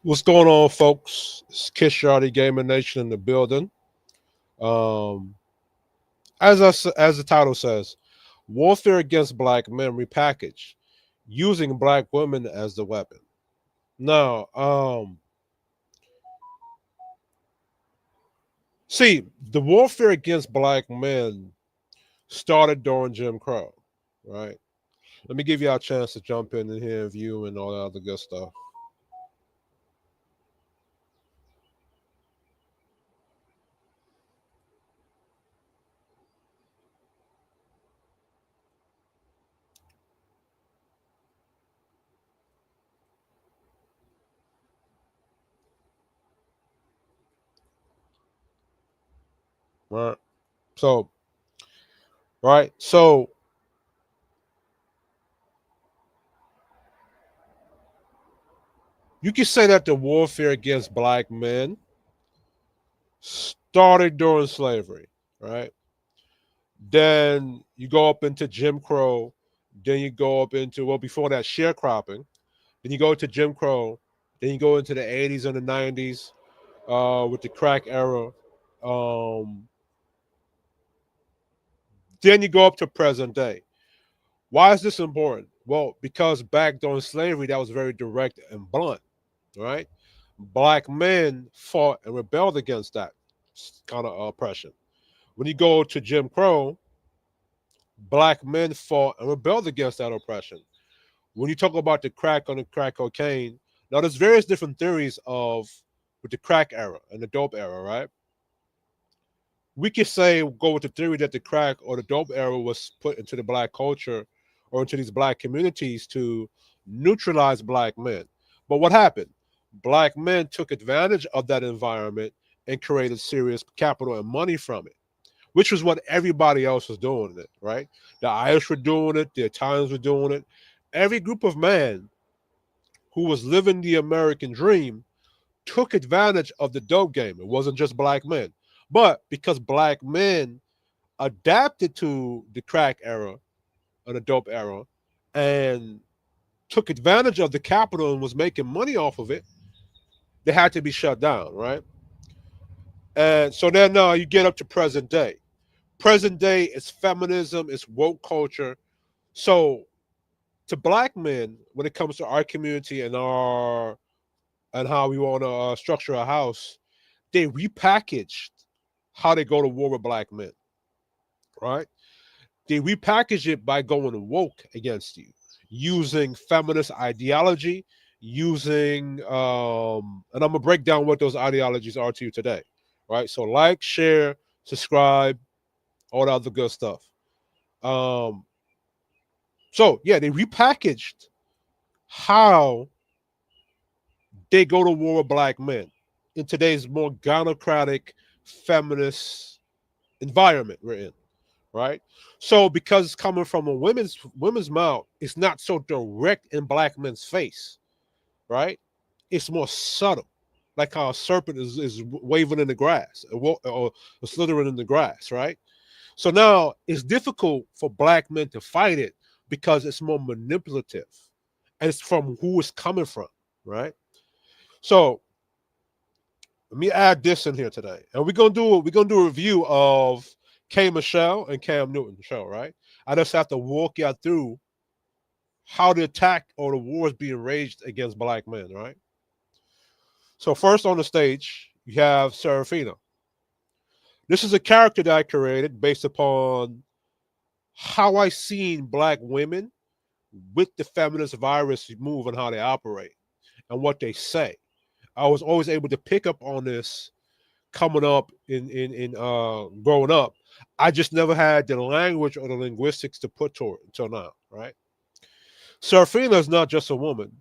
What's going on, folks? It's Kiss Shardy Gamer Nation in the building. Um, as the title says, warfare against black men repackaged, using black women as the weapon. Now, see, the warfare against black men started during Jim Crow, right? Let me give you a chance to jump in and hear view and all that other good stuff. Right. So, right. So you can say that the warfare against black men started during slavery, right? Then you go up into Jim Crow. Then you go up into, well, before that, sharecropping. Then you go to Jim Crow. Then you go into the 80s and the 90s with the crack era. Um, then you go up to present day. Why is this important? Well, because back during slavery, that was very direct and blunt, right? Black men fought and rebelled against that kind of oppression. When you go to Jim Crow, black men fought and rebelled against that oppression. When you talk about the crack on the crack cocaine, now there's various different theories of with the crack era and the dope era, right? We could say go with the theory that the crack or the dope era was put into the black culture or into these black communities to neutralize black men. But what happened? Black men took advantage of that environment and created serious capital and money from it, which was what everybody else was doing it, right? The Irish were doing it, the Italians were doing it. Every group of man who was living the American dream took advantage of the dope game. It wasn't just black men. But because black men adapted to the crack era or the dope era and took advantage of the capital and was making money off of it, they had to be shut down, right? And so then now you get up to present day. Present day is feminism, it's woke culture. So to black men, when it comes to our community and our and how we want to structure a house, they repackaged how they go to war with black men, right? They repackage it by going woke against you, using feminist ideology, using and I'm gonna break down what those ideologies are to you today, right? So like, share, subscribe, all that other good stuff. Um, so yeah, they repackaged how they go to war with black men in today's more gynocratic feminist environment we're in, right? So because it's coming from a women's mouth, it's not so direct in black men's face, right? It's more subtle, like how a serpent is waving in the grass or slithering in the grass, right? So now it's difficult for black men to fight it because it's more manipulative, and it's from who it's coming from, right? So let me add this in here today, and we're gonna do a review of K Michelle and Cam Newton show, right? I just have to walk you through how the attack or the war is being waged against black men, right? So first on the stage, you have Serafina. This is a character that I created based upon how I seen black women with the feminist virus move and how they operate and what they say. I was always able to pick up on this coming up in growing up. I just never had the language or the linguistics to put to it until now, right? Serafina is not just a woman.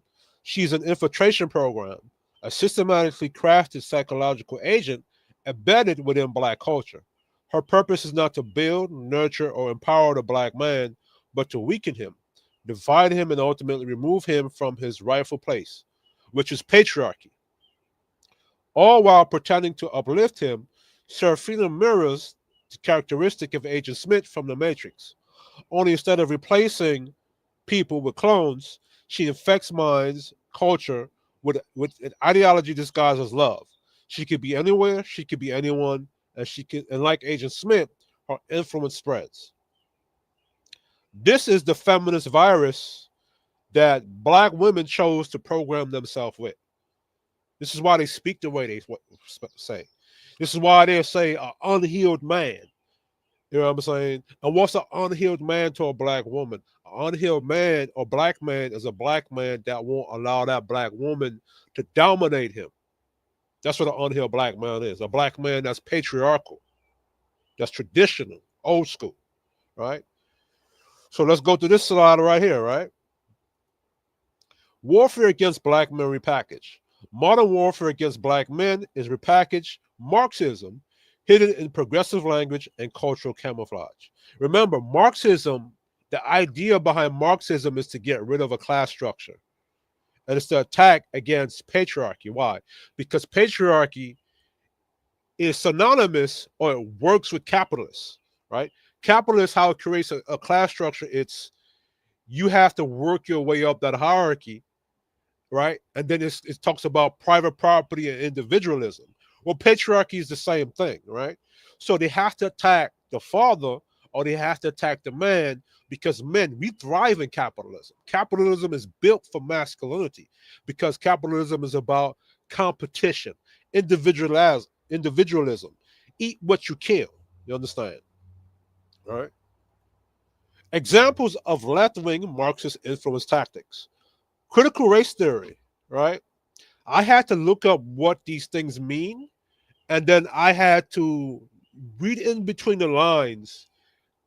She's an infiltration program, a systematically crafted psychological agent embedded within black culture. Her purpose is not to build, nurture, or empower the black man, but to weaken him, divide him, and ultimately remove him from his rightful place, which is patriarchy. All while pretending to uplift him, Serafina mirrors the characteristic of Agent Smith from The Matrix. Only instead of replacing people with clones, she infects minds, culture, with an ideology disguised as love. She could be anywhere, she could be anyone, and she could, and like Agent Smith, her influence spreads. This is the feminist virus that black women chose to program themselves with. This is why they speak the way they say. This is why they say an unhealed man. You know what I'm saying? And what's an unhealed man to a black woman? An unhealed man or black man is a black man that won't allow that black woman to dominate him. That's what an unhealed black man is. A black man that's patriarchal, that's traditional, old school, right? So let's go to this slide right here, right? Warfare against black men repackaged. Modern warfare against black men is repackaged Marxism, hidden in progressive language and cultural camouflage. Remember, Marxism, the idea behind Marxism is to get rid of a class structure. And it's to attack against patriarchy. Why? Because patriarchy is synonymous or it works with capitalists, right? Capitalists, how it creates a class structure, it's you have to work your way up that hierarchy, right? And then it talks about private property and individualism. Well, patriarchy is the same thing, right? So they have to attack the father or they have to attack the man because men, we thrive in capitalism. Capitalism is built for masculinity because capitalism is about competition, individualism. Eat what you kill. You understand? All right. Examples of left-wing Marxist influence tactics. Critical race theory, right? I had to look up what these things mean, and then I had to read in between the lines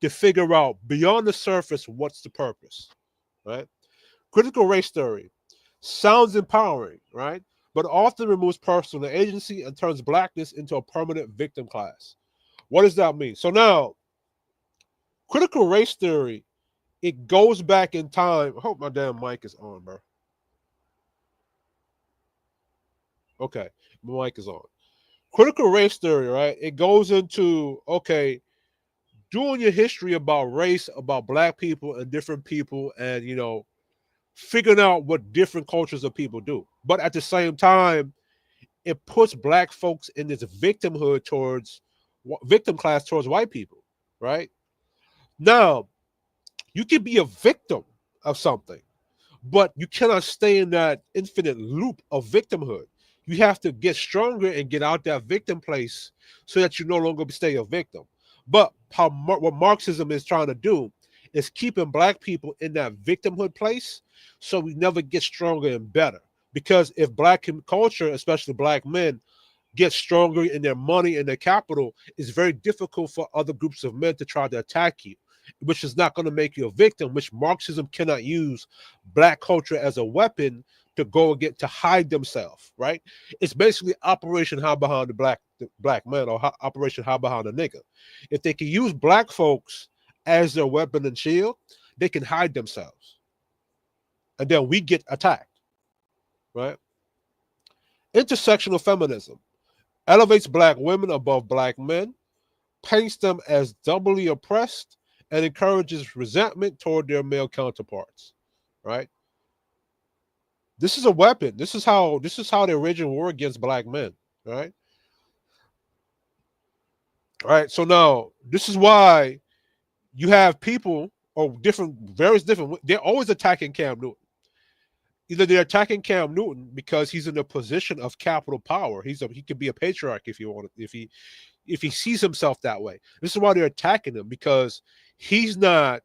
to figure out beyond the surface what's the purpose, right? Critical race theory sounds empowering, right? But often removes personal agency and turns blackness into a permanent victim class. What does that mean? So now, critical race theory, it goes back in time. I hope my damn mic is on, bro. Okay, my mic is on. Critical race theory, right? It goes into, okay, doing your history about race, about black people and different people, and figuring out what different cultures of people do. But at the same time, it puts black folks in this victimhood towards victim class towards white people, right? Now, you can be a victim of something, but you cannot stay in that infinite loop of victimhood. You have to get stronger and get out that victim place so that you no longer stay a victim. But what Marxism is trying to do is keeping black people in that victimhood place so we never get stronger and better. Because if black culture, especially black men, get stronger in their money and their capital, it's very difficult for other groups of men to try to attack you, which is not going to make you a victim, which Marxism cannot use black culture as a weapon to go and get to hide themselves, right? It's basically Operation Hide Behind the black man or Operation Hide Behind the nigga. If they can use black folks as their weapon and shield, they can hide themselves. And then we get attacked, right? Intersectional feminism elevates black women above black men, paints them as doubly oppressed, and encourages resentment toward their male counterparts, right? This is a weapon. This is how they wage war against black men, right? All right. So now this is why you have people or various different. They're always attacking Cam Newton. Either they're attacking Cam Newton because he's in a position of capital power. He could be a patriarch if you want, if he sees himself that way. This is why they're attacking him, because he's not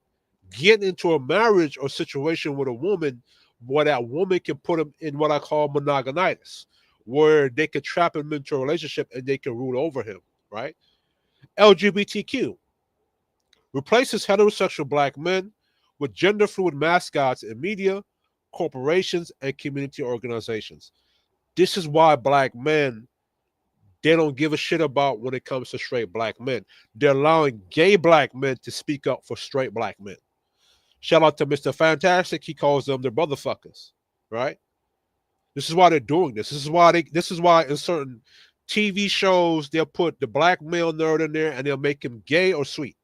getting into a marriage or situation with a woman where that woman can put him in what I call monogamitis, where they could trap him into a relationship and they can rule over him, right? LGBTQ replaces heterosexual black men with gender fluid mascots in media, corporations, and community organizations. This is why black men, they don't give a shit about when it comes to straight black men. They're allowing gay black men to speak up for straight black men. Shout out to Mr. Fantastic. He calls them the brotherfuckers, right? This is why they're doing this. This is why in certain TV shows they'll put the black male nerd in there and they'll make him gay or sweet,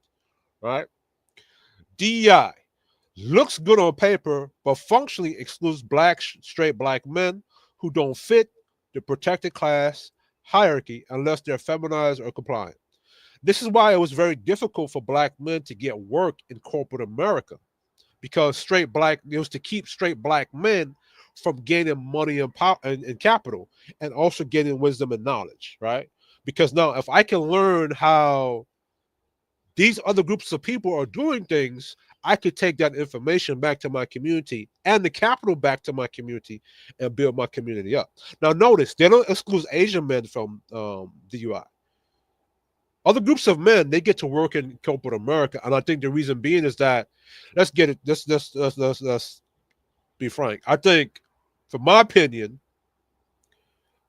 right? DEI looks good on paper, but functionally excludes straight black men who don't fit the protected class hierarchy unless they're feminized or compliant. This is why it was very difficult for black men to get work in corporate America because it was to keep straight black men from gaining money and power and capital and also gaining wisdom and knowledge, right? Because now if I can learn how these other groups of people are doing things, I could take that information back to my community and the capital back to my community and build my community up. Now, notice they don't exclude Asian men from DUI. Other groups of men they get to work in corporate America, and I think the reason being is that let's get it. Let's be frank. I think, from my opinion,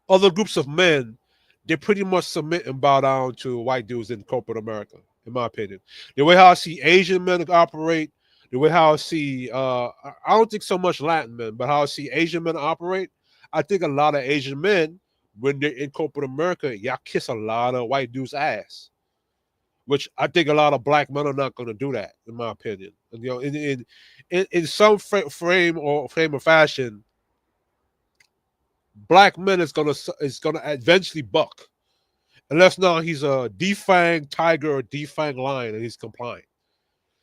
other groups of men, they pretty much submit and bow down to white dudes in corporate America, in my opinion. The way how I see Asian men operate, the way how I see, I don't think so much Latin men, but how I see Asian men operate, I think a lot of Asian men, when they're in corporate America, y'all kiss a lot of white dudes' ass, which I think a lot of black men are not going to do that, in my opinion. And, you know, in some frame of fashion, black men is gonna eventually buck, unless now he's a defanged tiger or defanged lion and he's compliant.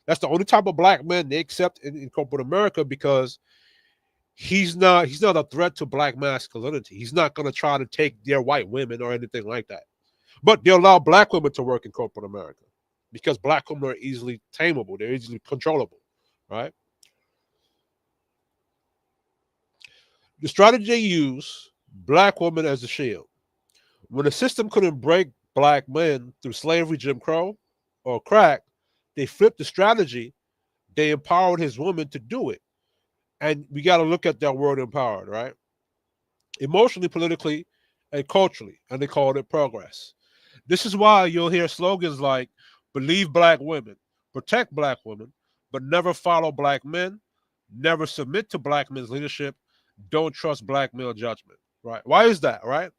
That's the only type of black man they accept in corporate America because he's not a threat to black masculinity. He's not gonna try to take their white women or anything like that. But they allow black women to work in corporate America because black women are easily tameable. They're easily controllable, right? The strategy they use, black women as a shield. When the system couldn't break black men through slavery, Jim Crow, or crack, they flipped the strategy. They empowered his women to do it. And we got to look at that word empowered, right? Emotionally, politically, and culturally. And they called it progress. This is why you'll hear slogans like believe black women, protect black women, but never follow black men, never submit to black men's leadership, don't trust black male judgment, right? Why is that, right?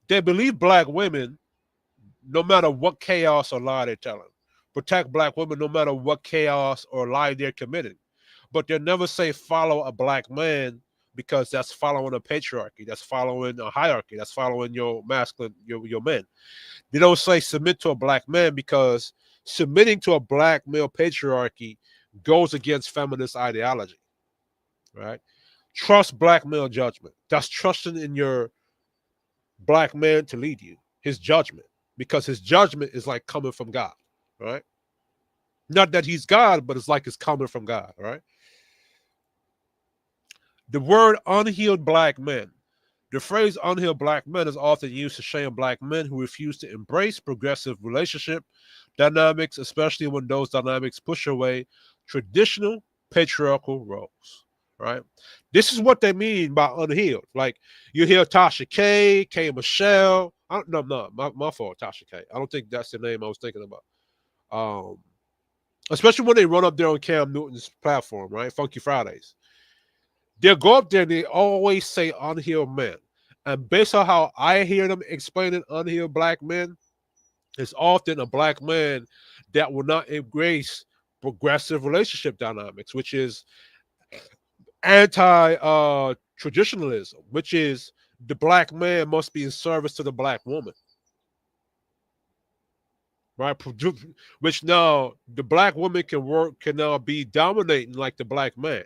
They believe black women no matter what chaos or lie they're telling. Protect black women no matter what chaos or lie they're committing. But they'll never say follow a black man because that's following a patriarchy, that's following a hierarchy, that's following your masculine, your men. They don't say submit to a black man because submitting to a black male patriarchy goes against feminist ideology, right? Trust black male judgment. That's trusting in your black man to lead you, his judgment, because his judgment is like coming from God, right? Not that he's God, but it's like it's coming from God, right? The word unhealed black men. The phrase unhealed black men is often used to shame black men who refuse to embrace progressive relationship dynamics, especially when those dynamics push away traditional patriarchal roles, right? This is what they mean by unhealed. Like you hear Tasha K Michelle. No, my fault, Tasha K. I don't think that's the name I was thinking about. Especially when they run up there on Cam Newton's platform, right? Funky Fridays. They'll go up there and they always say unhealed men. And based on how I hear them explaining unhealed black men, it's often a black man that will not embrace progressive relationship dynamics, which is anti traditionalism, which is the black man must be in service to the black woman. Right? Which now the black woman can now be dominating like the black man.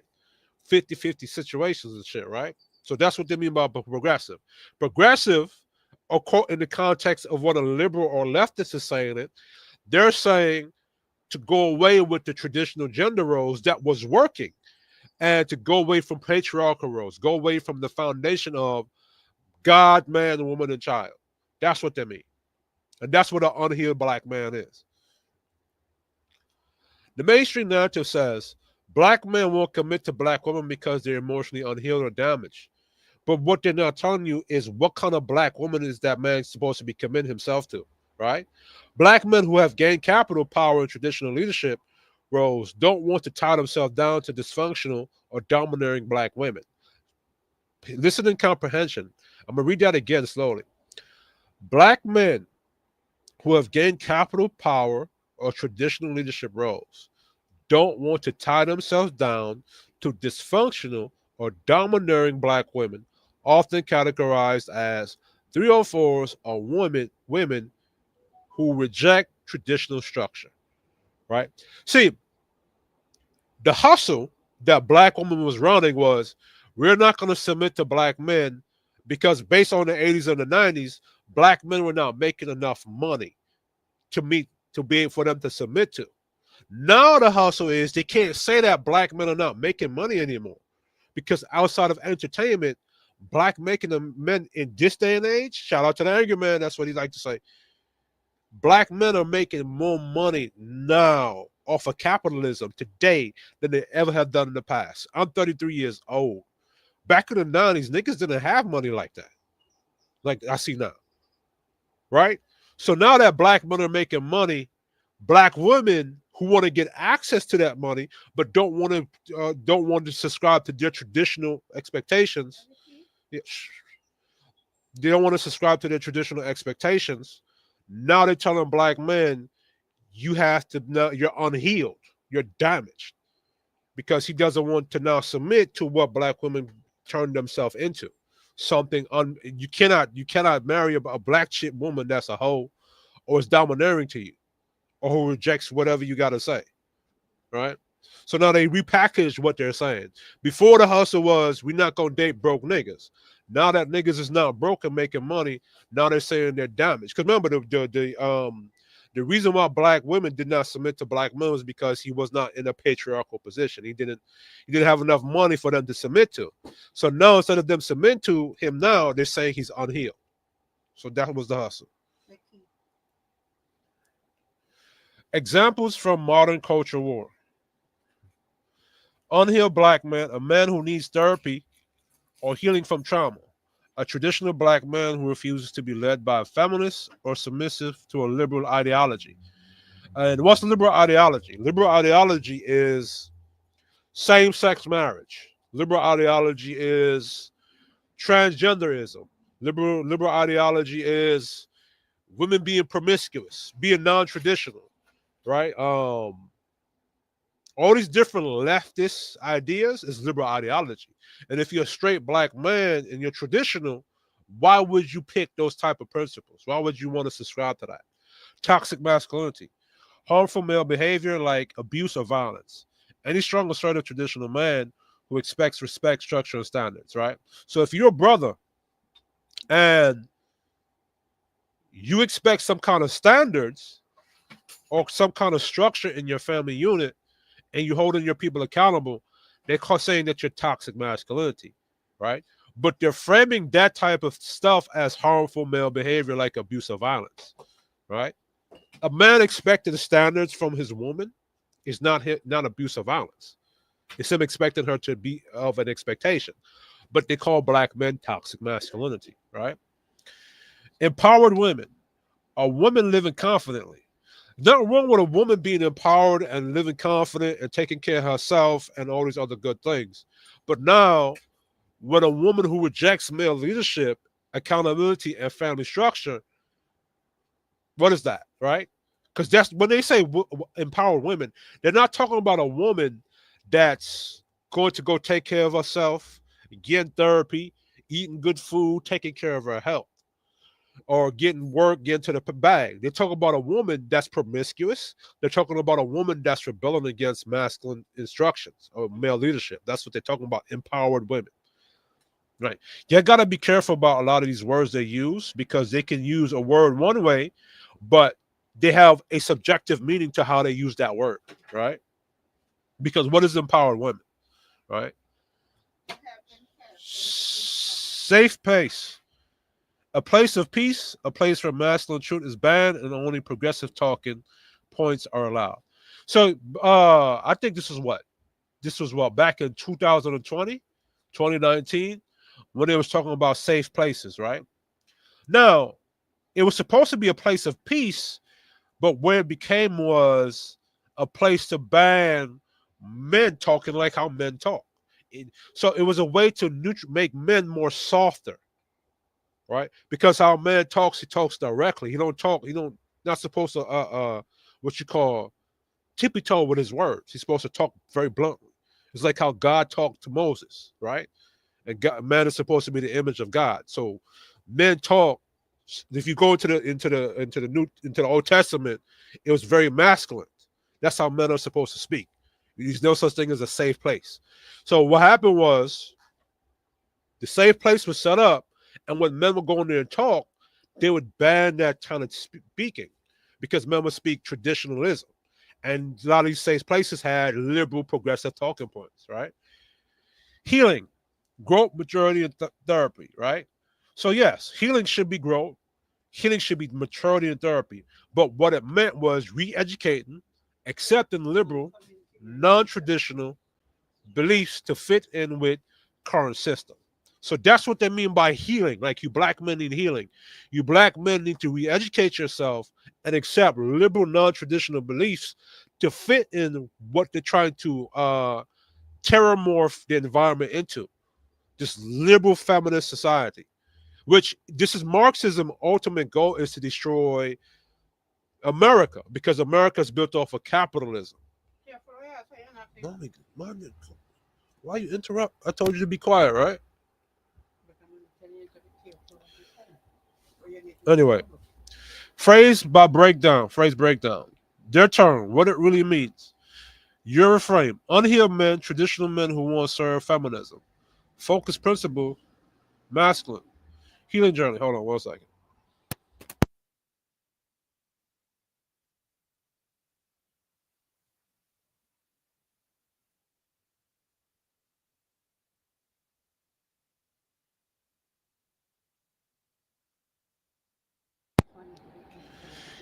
50-50 situations and shit, right? So that's what they mean by progressive. Progressive, in the context of what a liberal or leftist is saying it, they're saying to go away with the traditional gender roles that was working and to go away from patriarchal roles, go away from the foundation of God, man, woman, and child. That's what they mean. And that's what an unhealed black man is. The mainstream narrative says black men won't commit to black women because they're emotionally unhealed or damaged. But what they're not telling you is what kind of black woman is that man supposed to be committing himself to, right? Black men who have gained capital, power, and traditional leadership roles don't want to tie themselves down to dysfunctional or domineering black women. Listen and comprehension. I'm going to read that again slowly. Black men who have gained capital, power, or traditional leadership roles don't want to tie themselves down to dysfunctional or domineering black women often categorized as 304s are women who reject traditional structure, right? See, the hustle that black women was running was we're not going to submit to black men because based on the 80s and the 90s, black men were not making enough money to meet to be for them to submit to. Now the hustle is they can't say that black men are not making money anymore because outside of entertainment, black making the men in this day and age, shout out to the angry man, that's what he like to say. Black men are making more money now off of capitalism today than they ever have done in the past. I'm 33 years old. Back in the 90s, niggas didn't have money like that. Like I see now. Right? So now that black men are making money, black women who want to get access to that money but don't want to subscribe to their traditional expectations. Yeah, they don't want to subscribe to their traditional expectations. Now they're telling black men you have to know you're unhealed, you're damaged, because he doesn't want to now submit to what black women turn themselves into. You cannot marry a black chick woman that's a hoe or is domineering to you or who rejects whatever you got to say, right? So now they repackage what they're saying. Before the hustle was we're not gonna date broke niggas. Now that niggas is not broke and making money, now they're saying they're damaged. Because remember the reason why black women did not submit to black men was because he was not in a patriarchal position. He didn't have enough money for them to submit to. So now instead of them submit to him now, they're saying he's unhealed. So that was the hustle. Examples from modern culture war. Unhealed black man, a man who needs therapy or healing from trauma. A traditional black man who refuses to be led by a feminist or submissive to a liberal ideology. And what's the liberal ideology? Liberal ideology is same-sex marriage. Liberal ideology is transgenderism. Liberal ideology is women being promiscuous, being non-traditional, right? All these different leftist ideas is liberal ideology. And if you're a straight black man and you're traditional, why would you pick those type of principles? Why would you want to subscribe to that? Toxic masculinity, harmful male behavior like abuse or violence. Any strong, assertive, traditional man who expects respect, structure, and standards, right? So if you're a brother and you expect some kind of standards or some kind of structure in your family unit, and you're holding your people accountable, they're saying that you're toxic masculinity, right? But they're framing that type of stuff as harmful male behavior like abuse or violence, right? A man expecting the standards from his woman is not abuse or violence. It's him expecting her to be of an expectation. But they call black men toxic masculinity, right? Empowered women are women living confidently. Nothing wrong with a woman being empowered and living confident and taking care of herself and all these other good things. But now, when a woman who rejects male leadership, accountability, and family structure, what is that, right? Because that's when they say empowered women, they're not talking about a woman that's going to go take care of herself, getting therapy, eating good food, taking care of her health, or getting work, getting to the bag. They're talking about a woman that's promiscuous. They're talking about a woman that's rebelling against masculine instructions or male leadership. That's what they're talking about, empowered women. Right. You got to be careful about a lot of these words they use because they can use a word one way, but they have a subjective meaning to how they use that word, right? Because what is empowered women, right? Safe place. A place of peace, a place where masculine truth is banned and only progressive talking points are allowed. So I think this was what back in 2020, 2019, when they was talking about safe places, right? Now, it was supposed to be a place of peace, but where it became was a place to ban men talking like how men talk. So it was a way to make men more softer, right? Because how a man talks, he talks directly. He don't talk. He don't not supposed to what you call tippy toe with his words. He's supposed to talk very bluntly. It's like how God talked to Moses, right? and man is supposed to be the image of God. So men talk. If you go into the Old Testament, it was very masculine. That's how men are supposed to speak. There's no such thing as a safe place. So what happened was the safe place was set up, and when men would go in there and talk, they would ban that kind of speaking because men would speak traditionalism. And a lot of these safe places had liberal, progressive talking points, right? Healing, growth, maturity, and therapy, right? So, yes, healing should be growth, healing should be maturity and therapy. But what it meant was re educating, accepting liberal, non traditional beliefs to fit in with current system. So that's what they mean by healing. Like you black men need healing. You black men need to re-educate yourself and accept liberal, non-traditional beliefs to fit in what they're trying to terramorph the environment into. This liberal feminist society. Which this is Marxism ultimate goal is to destroy America because America is built off of capitalism. Mommy, mommy, why you interrupt? I told you to be quiet, right? Anyway, phrase breakdown. Their term, what it really means. Your reframe, unhealed men, traditional men who want to serve feminism. Focus principle, masculine. Healing journey. Hold on 1 second.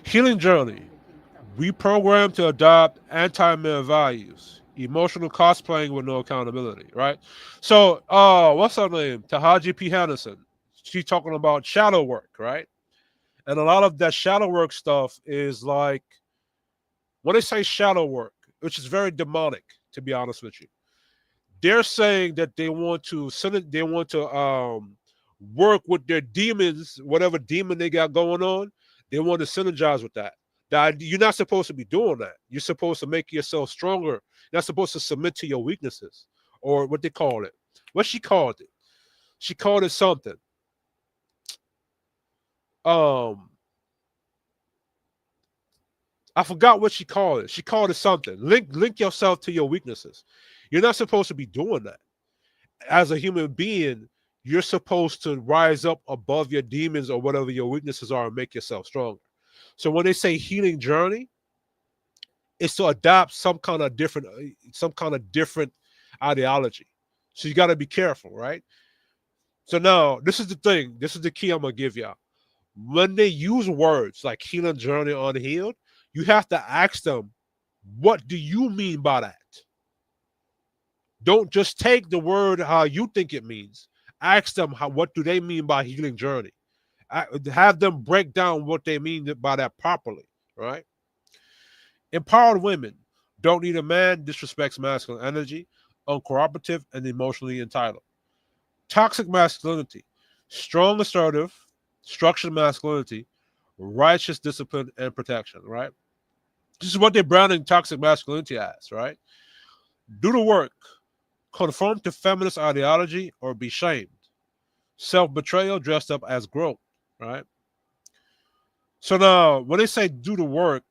Healing journey. Reprogram to adopt anti-male values. Emotional cosplaying with no accountability, right? So, what's her name? Tahaji P. Henderson. She's talking about shadow work, right? And a lot of that shadow work stuff is like when they say shadow work, which is very demonic, to be honest with you. They're saying that they want to work with their demons, whatever demon they got going on. They want to synergize with that. You're not supposed to be doing that. You're supposed to make yourself stronger. You're not supposed to submit to your weaknesses or what they call it. What she called it? She called it something. Um, I forgot what she called it. She called it something. Link yourself to your weaknesses. You're not supposed to be doing that. As a human being, you're supposed to rise up above your demons or whatever your weaknesses are and make yourself stronger. So when they say healing journey, it's to adopt some kind of different ideology. So you got to be careful, right? So now this is the thing. This is the key I'm gonna give y'all. When they use words like healing journey, unhealed, you have to ask them, what do you mean by that? Don't just take the word how you think it means. Ask them what do they mean by healing journey. Have them break down what they mean by that properly, right? Empowered women don't need a man, disrespects masculine energy, uncooperative, and emotionally entitled. Toxic masculinity, strong, assertive, structured masculinity, righteous discipline and protection, right? This is what they're branding toxic masculinity as, right? Do the work, conform to feminist ideology, or be shamed. Self betrayal dressed up as growth, right? So now, when they say do the work,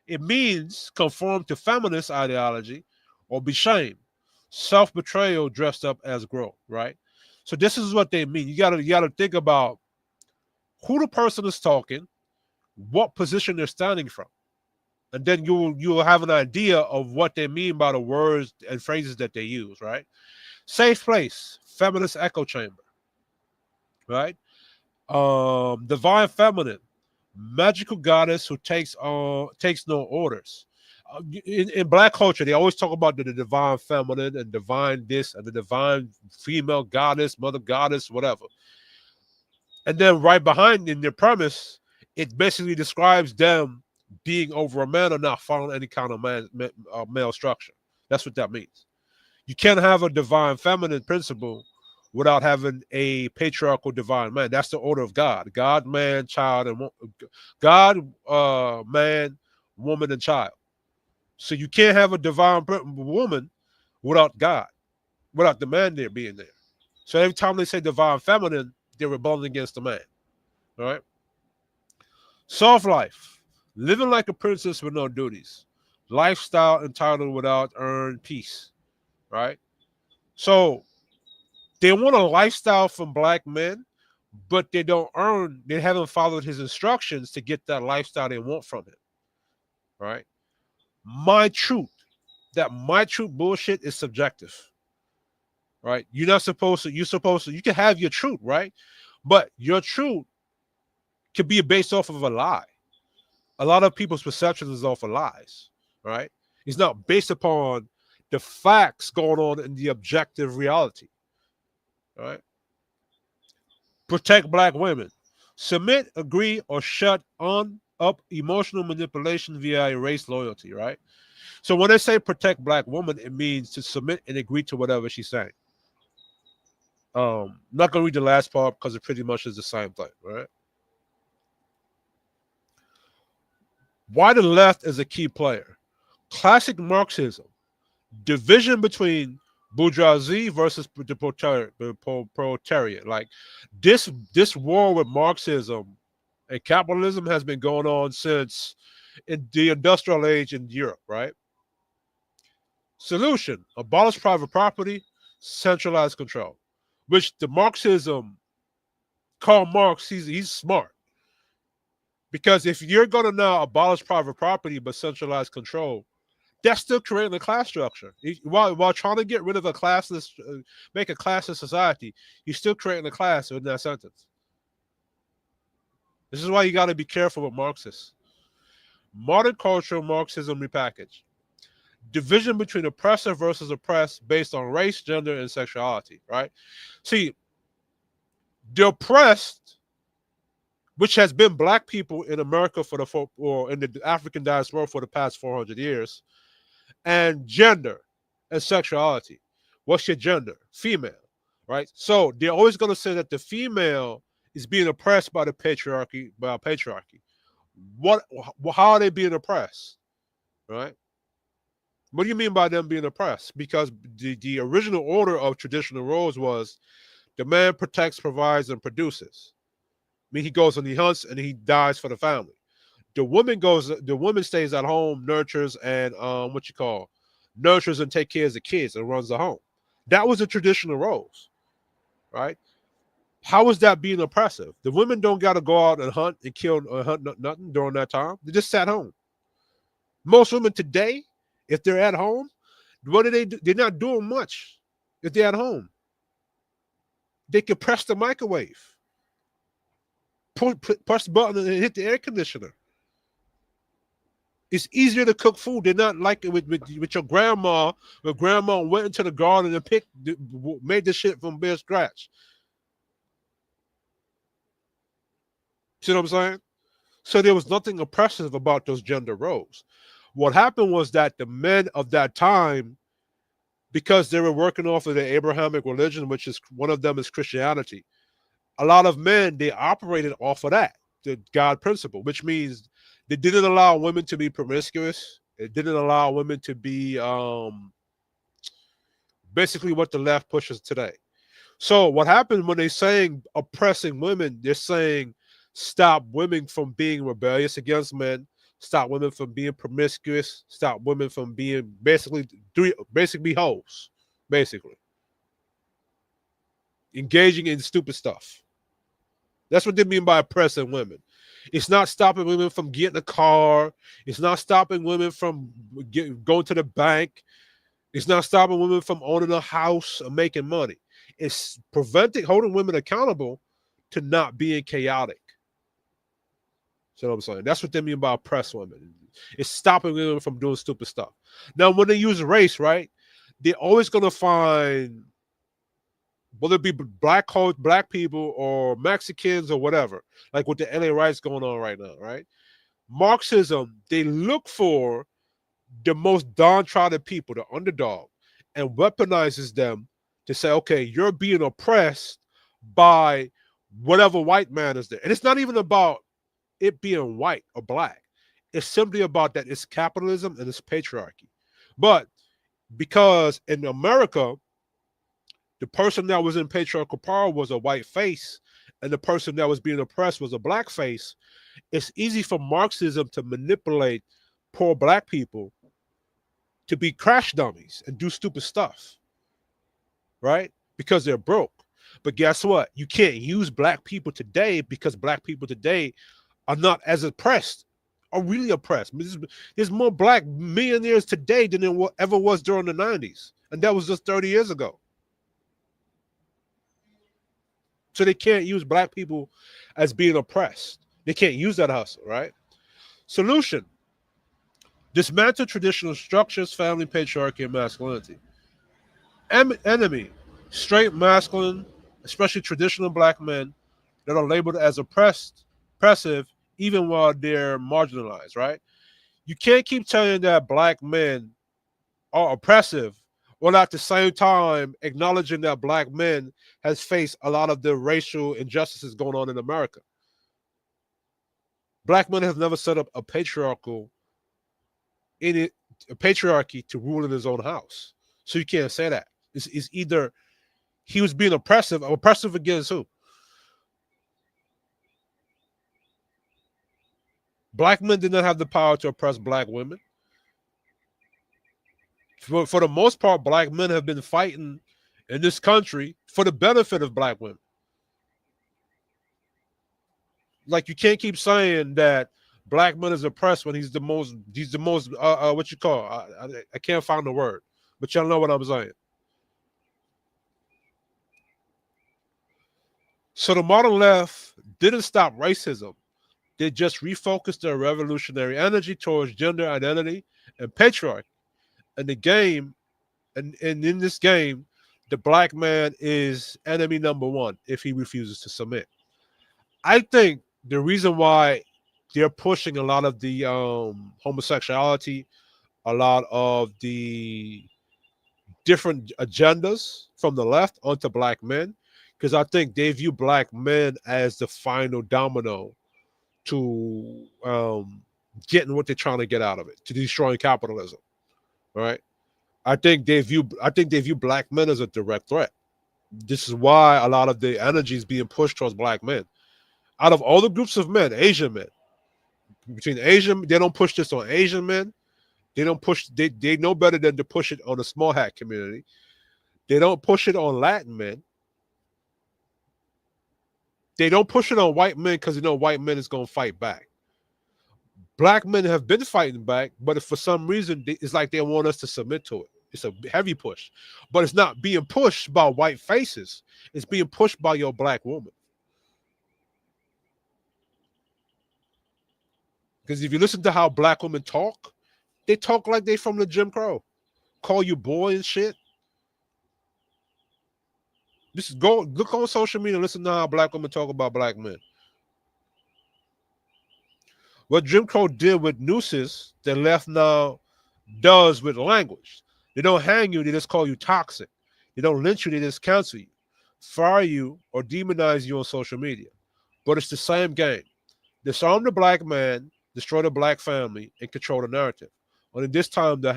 it means conform to feminist ideology or be shamed. Self betrayal dressed up as growth, right? So this is what they mean. You gotta think about who the person is talking, what position they're standing from, and then you'll have an idea of what they mean by the words and phrases that they use, right? Safe place, feminist echo chamber, right? Divine feminine, magical goddess who takes no orders. In black culture, they always talk about the divine feminine and divine this and the divine female goddess, mother goddess, whatever. And then right behind in their premise, it basically describes them being over a man or not following any kind of male structure. That's what that means. You can't have a divine feminine principle without having a patriarchal divine man. That's the order of God: God, man, child, and God, man, woman, and child. So you can't have a divine woman without God, without the man there being there. So every time they say divine feminine, they're rebelling against the man. All right. Soft life. Living like a princess with no duties. Lifestyle entitled without earned peace. Right. So they want a lifestyle from black men, but they haven't followed his instructions to get that lifestyle they want from him. Right. My truth. That my truth bullshit is subjective. Right. You can have your truth, right? But your truth could be based off of a lie. A lot of people's perceptions is off of lies, right? It's not based upon the facts going on in the objective reality, right? Protect black women. Submit, agree, or shut on up emotional manipulation via race loyalty, right? So when they say protect black women, it means to submit and agree to whatever she's saying. Not gonna read the last part because it pretty much is the same thing, right? Why the left is a key player. Classic Marxism, division between bourgeoisie versus the proletariat. Like this war with Marxism and capitalism has been going on since in the industrial age in Europe, right? Solution: abolish private property, centralize control. Which the Marxism, Karl Marx, he's smart. Because if you're gonna now abolish private property but centralize control, that's still creating a class structure. While trying to get rid of a classless, make a classless society, you're still creating a class in that sentence. This is why you got to be careful with Marxists. Modern cultural Marxism repackaged. Division between oppressor versus oppressed based on race, gender, and sexuality, right? See, the oppressed, which has been black people in America or in the African diaspora for the past 400 years, and gender and sexuality. What's your gender? Female, right? So they're always going to say that the female is being oppressed by the patriarchy. What? How are they being oppressed? Right? What do you mean by them being oppressed? Because the original order of traditional roles was the man protects, provides, and produces. I mean, he goes and he hunts and he dies for the family. The woman stays at home, nurtures and nurtures and take care of the kids and runs the home. That was the traditional roles, right? How is that being oppressive? The women don't got to go out and hunt and kill or hunt nothing during that time. They just sat home. Most women today, if they're at home, what do they do? They're not doing much. If they're at home, they can press the microwave, press the button, and hit the air conditioner. It's easier to cook food. They're not like it with your grandma. Where grandma went into the garden and made the shit from bare scratch. See what I'm saying? So there was nothing oppressive about those gender roles. What happened was that the men of that time, because they were working off of the Abrahamic religion, which is one of them is Christianity, a lot of men, they operated off of that, the God principle, which means they didn't allow women to be promiscuous. It didn't allow women to be basically what the left pushes today. So what happens when they're saying oppressing women, they're saying stop women from being rebellious against men, stop women from being promiscuous, stop women from being basically hoes, basically. Engaging in stupid stuff. That's what they mean by oppressing women. It's not stopping women from getting a car. It's not stopping women from going to the bank. It's not stopping women from owning a house or making money. It's holding women accountable to not being chaotic. See what I'm saying? That's what they mean by oppress women. It's stopping women from doing stupid stuff. Now, when they use race, right, they're always going to find, whether it be black people or Mexicans or whatever, like with the LA riots going on right now, right? Marxism, they look for the most downtrodden people, the underdog, and weaponizes them to say, okay, you're being oppressed by whatever white man is there. And it's not even about it being white or black. It's simply about that it's capitalism and it's patriarchy. But because in America, The person that was in patriarchal power was a white face, and the person that was being oppressed was a black face. It's easy for Marxism to manipulate poor black people to be crash dummies and do stupid stuff, right? Because they're broke. But guess what? You can't use black people today because black people today are not as oppressed, are really oppressed. There's more black millionaires today than there ever was during the 90s. And that was just 30 years ago. So they can't use black people as being oppressed. They can't use that hustle, right? Solution: dismantle traditional structures, family, patriarchy, and masculinity. Enemy: straight masculine, especially traditional black men that are labeled as oppressive, even while they're marginalized, right? You can't keep telling that black men are oppressive while at the same time acknowledging that black men has faced a lot of the racial injustices going on in America. Black men have never set up a patriarchy to rule in his own house. So you can't say that. It's either he was being oppressive against who? Black men did not have the power to oppress black women. For the most part, black men have been fighting in this country for the benefit of black women. Like, you can't keep saying that black men is oppressed when he's the most what you call, I can't find the word, but y'all know what I'm saying. So the modern left didn't stop racism. They just refocused their revolutionary energy towards gender identity and patriarchy. And the game, and in this game, the black man is enemy number one if he refuses to submit. I think the reason why they're pushing a lot of the homosexuality, a lot of the different agendas from the left onto black men, because I think they view black men as the final domino to getting what they're trying to get out of it, to destroying capitalism. Right? I think they view black men as a direct threat. This is why a lot of the energy is being pushed towards black men. Out of all the groups of men, Asian men, between Asian, they don't push this on Asian men. They don't push. They know better than to push it on the small hat community. They don't push it on Latin men. They don't push it on white men because they know white men is going to fight back. Black men have been fighting back, but if for some reason it's like they want us to submit to it. It's a heavy push, but it's not being pushed by white faces. It's being pushed by your black woman. Because if you listen to how black women talk, they talk like they from the Jim Crow. Call you boy and shit. Just go look on social media and listen to how black women talk about black men. What Jim Crow did with nooses, the left now does with language. They don't hang you, they just call you toxic. They don't lynch you, they just cancel you, fire you, or demonize you on social media. But it's the same game. Disarm the black man, destroy the black family, and control the narrative. Only this time they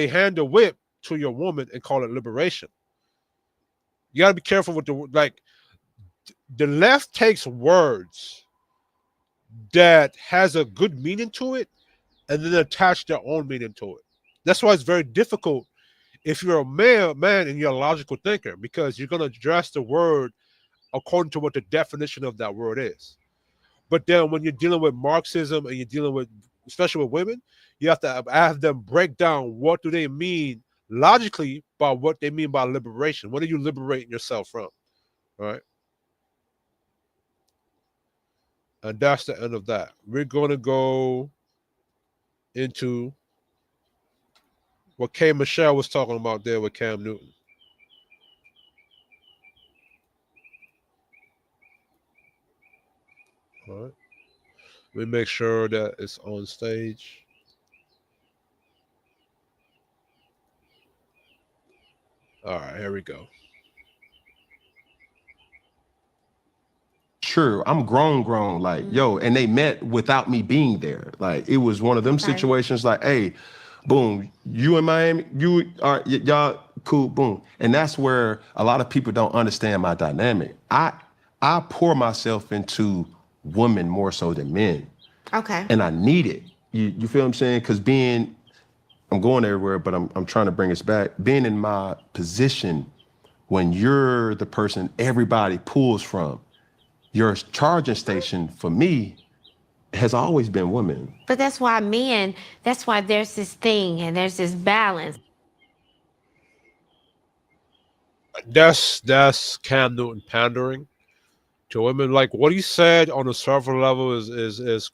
hand the whip to your woman and call it liberation. You gotta be careful with the left takes words that has a good meaning to it and then attach their own meaning to it. That's why it's very difficult if you're a man and you're a logical thinker, because you're going to address the word according to what the definition of that word is. But then when you're dealing with Marxism and you're dealing with, especially with women, you have to have them break down what do they mean logically by what they mean by liberation. What are you liberating yourself from? All right. And that's the end of that. We're going to go into what K. Michelle was talking about there with Cam Newton. All right. Let me make sure that it's on stage. All right, here we go. True, I'm grown, like, yo, and they met without me being there. Like, it was one of them situations like, hey, boom, you in Miami, y'all cool, boom. And that's where a lot of people don't understand my dynamic. I pour myself into women more so than men. Okay. And I need it. You feel what I'm saying? Because I'm going everywhere, but I'm trying to bring us back. Being in my position when you're the person everybody pulls from, your charging station for me has always been women. But that's why there's this thing and there's this balance. That's Cam Newton pandering to women. Like what he said on a surface level is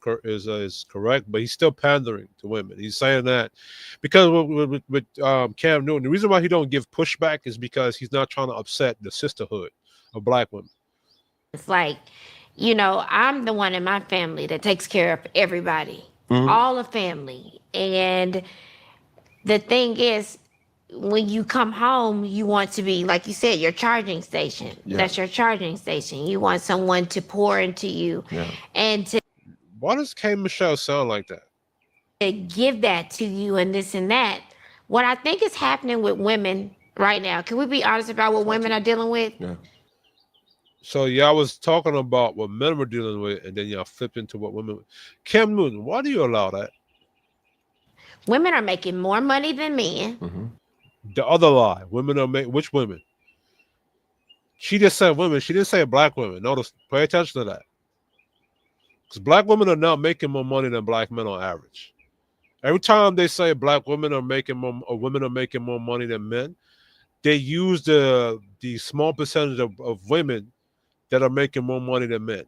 correct, but he's still pandering to women. He's saying that because with Cam Newton, the reason why he don't give pushback is because he's not trying to upset the sisterhood of black women. It's like, I'm the one in my family that takes care of everybody, Mhm. all the family. And the thing is, when you come home, you want to be, like you said, your charging station. Yeah. That's your charging station. You want someone to pour into you Yeah. and to Why does K Michelle sound like that? give that to you and this and that. What I think is happening with women right now, can we be honest about what women are dealing with? Yeah. So y'all was talking about what men were dealing with, and then y'all flipped into what women. Cam Newton, why do you allow that? Women are making more money than men. Mm-hmm. The other lie, women are which women? She just said women. She didn't say black women. Notice, pay attention to that, because black women are not making more money than black men on average. Every time they say black women are making more, or women are making more money than men, they use the small percentage of women that are making more money than men.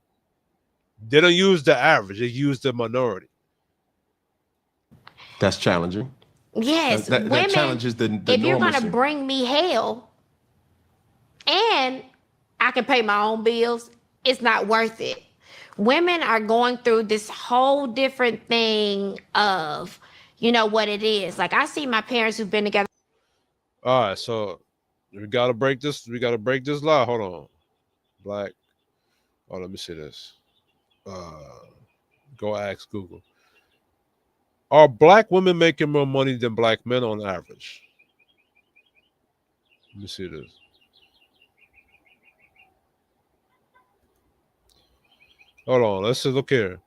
They don't use the average. They use the minority. That's challenging. Yes, That women, challenges the if you're going to normalcy. bring me hell and I can pay my own bills, it's not worth it. Women are going through this whole different thing of, what it is. Like, I see my parents who've been together. All right, so we gotta break this. We gotta break this lie. Hold on, black. Oh, let me see this. Go ask Google. Are black women making more money than black men on average? Let me see this. Hold on, let's just look here.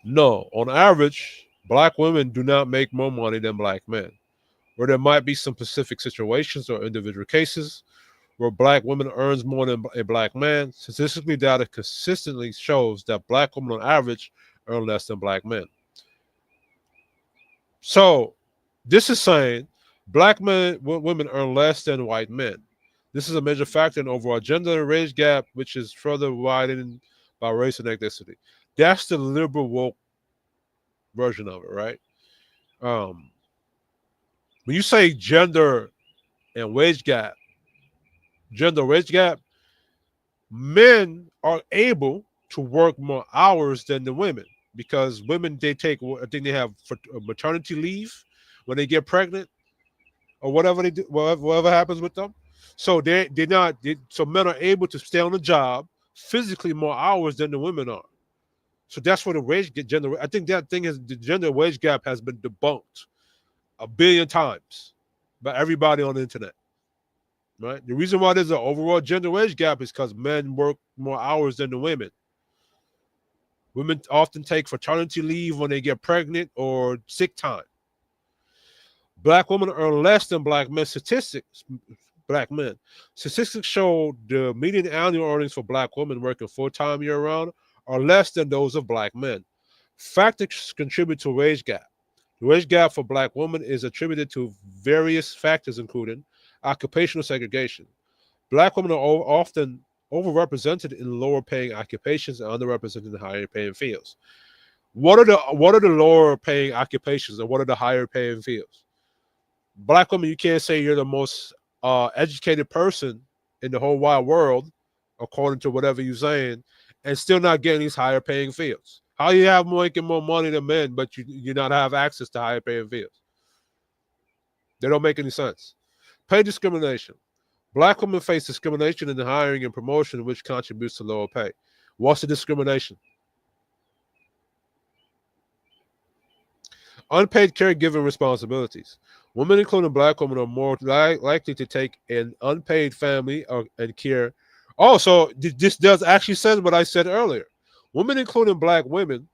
No, on average, black women do not make more money than black men. Where there might be some specific situations or individual cases where black women earns more than a black man, statistically data consistently shows that black women on average earn less than black men. So this is saying black men women earn less than white men. This is a major factor in overall gender and race gap, which is further widened by race and ethnicity. That's the liberal woke version of it, right? Um, when you say and wage gap, gender wage gap, men are able to work more hours than the women because women they take I think they have maternity leave when they get pregnant or whatever they do, whatever happens with them. So they're not so men are able to stay on the job physically more hours than the women are. So that's where the wage get gender. I think that thing is the gender wage gap has been debunked a billion times by everybody on the internet. Right. The reason why there's an overall gender wage gap is because men work more hours than the women. Women often take paternity leave when they get pregnant or sick time. Black women earn less than black men. Black men. Statistics show the median annual earnings for black women working full-time year-round are less than those of black men. Factors contribute to wage gap. The wage gap for black women is attributed to various factors, including occupational segregation. Black women are often overrepresented in lower paying occupations and underrepresented in higher paying fields. What are the lower paying occupations and what are the higher paying fields? Black women, you can't say you're the most educated person in the whole wide world, according to whatever you're saying, and still not getting these higher paying fields. How you have making more money than men, but you not have access to higher paying fields? They don't make any sense. Pay discrimination. Black women face discrimination in the hiring and promotion, which contributes to lower pay. What's the discrimination? Unpaid caregiving responsibilities. Women, including black women, are more likely to take an unpaid family and care. Oh, so this does actually say what I said earlier. Women, including black women,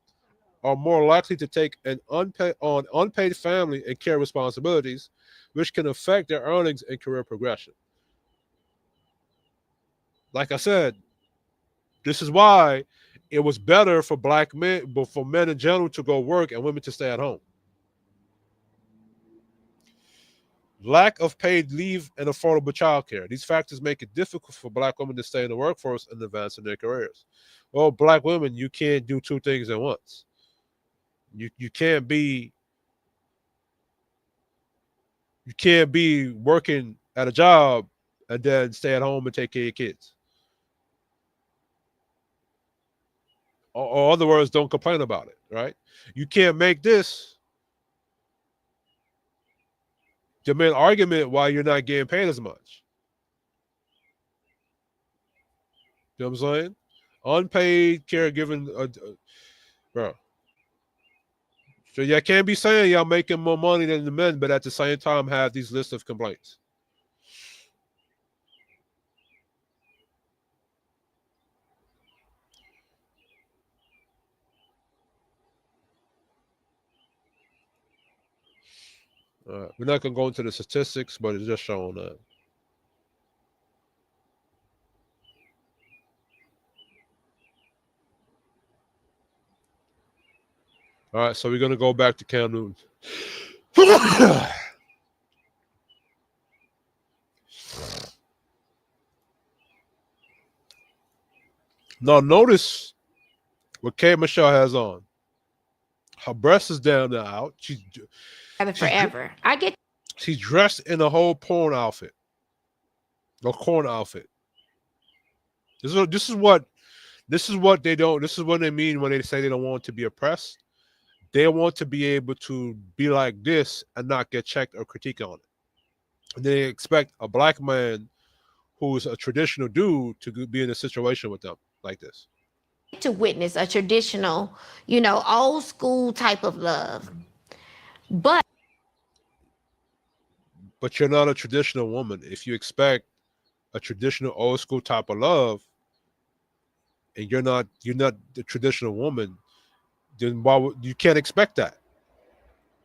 are more likely to take an unpaid family and care responsibilities, which can affect their earnings and career progression. Like I said, this is why it was better for black men, but for men in general to go work and women to stay at home. Lack of paid leave and affordable childcare. These factors make it difficult for black women to stay in the workforce and advance in their careers. Well, black women, you can't do two things at once. You can't be working at a job and then stay at home and take care of your kids. Or other words, don't complain about it, right? You can't make this the main argument why you're not getting paid as much. You know what I'm saying? Unpaid caregiving, bro. So y'all can't be saying y'all making more money than the men, but at the same time have these lists of complaints. We're not gonna go into the statistics, but it's just showing that. All right, so we're gonna go back to Cam Newton. Now notice what K Michelle has on. Her breast is down and out. She's forever. I get she's dressed in a whole porn outfit, a corn outfit. This is what they don't. This is what they mean when they say they don't want to be oppressed. They want to be able to be like this and not get checked or critiqued on it. And they expect a black man who's a traditional dude to be in a situation with them like this. to witness a traditional, old school type of love. But you're not a traditional woman. If you expect a traditional old school type of love, and you're not the traditional woman, then you can't expect that.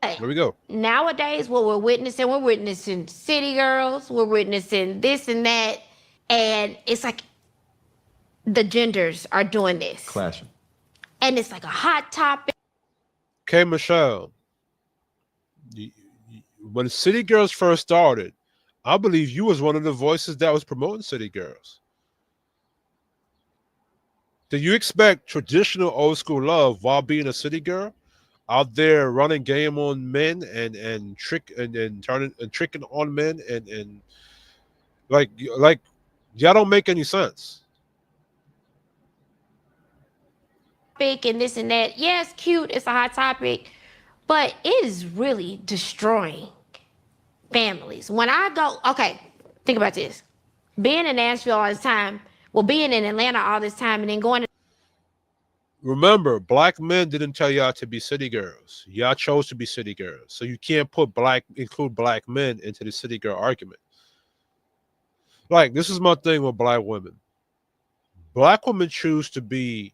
There we go. Nowadays, what we're witnessing city girls, we're witnessing this and that, and it's like the genders are doing this, Clashing. and it's like a hot topic. Okay, Michelle. When City Girls first started, I believe you was one of the voices that was promoting City Girls. Do you expect traditional old school love while being a city girl out there running game on men and tricking on men and like y'all don't make any sense. And this and that. Yeah, it's cute. It's a hot topic, but it is really destroying families. When I go, okay, think about this. Being in Nashville all this time, being in Atlanta all this time, and then going to Remember, black men didn't tell y'all to be city girls. Y'all chose to be city girls. So you can't include black men into the city girl argument. Like, this is my thing with black women. Black women choose to be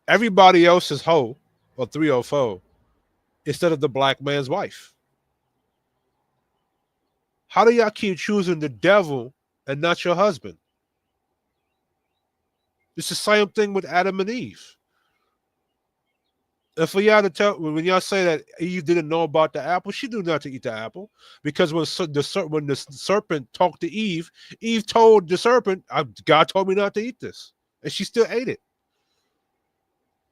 everybody else's hoe or 304 instead of the black man's wife. How do y'all keep choosing the devil and not your husband? It's the same thing with Adam and Eve. And for y'all to tell, when y'all say that Eve didn't know about the apple, she knew not to eat the apple, because when the serpent talked to Eve, Eve told the serpent, "God told me not to eat this," and she still ate it.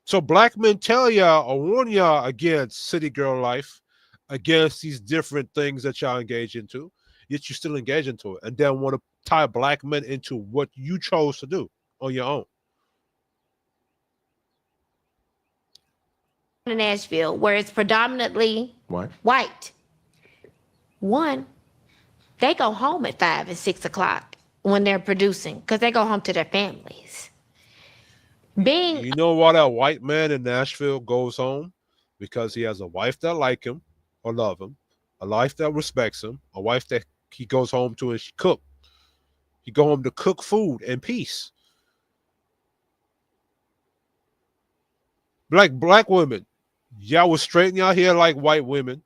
So black men tell y'all or warn y'all against city girl life, against these different things that y'all engage into, yet you still engage into it, and then want to tie black men into what you chose to do on your own. in Nashville, where it's predominantly white. One, they go home at 5 and 6 o'clock when they're producing, because they go home to their families. You know why that white man in Nashville goes home? Because he has a wife that like him or love him, a wife that respects him, a wife that he goes home to and she cook. He go home to cook food in peace. Like black women, y'all will straighten your hair like white women.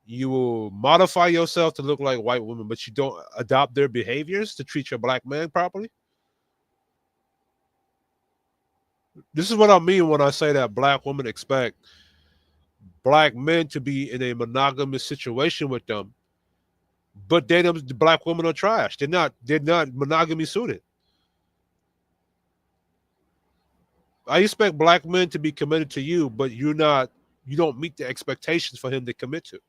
You will modify yourself to look like white women, but you don't adopt their behaviors to treat your black man properly. This is what I mean when I say that black women expect black men to be in a monogamous situation with them, but the black women are trash. They're not monogamy suited. I expect black men to be committed to you, but you don't meet the expectations for him to commit to.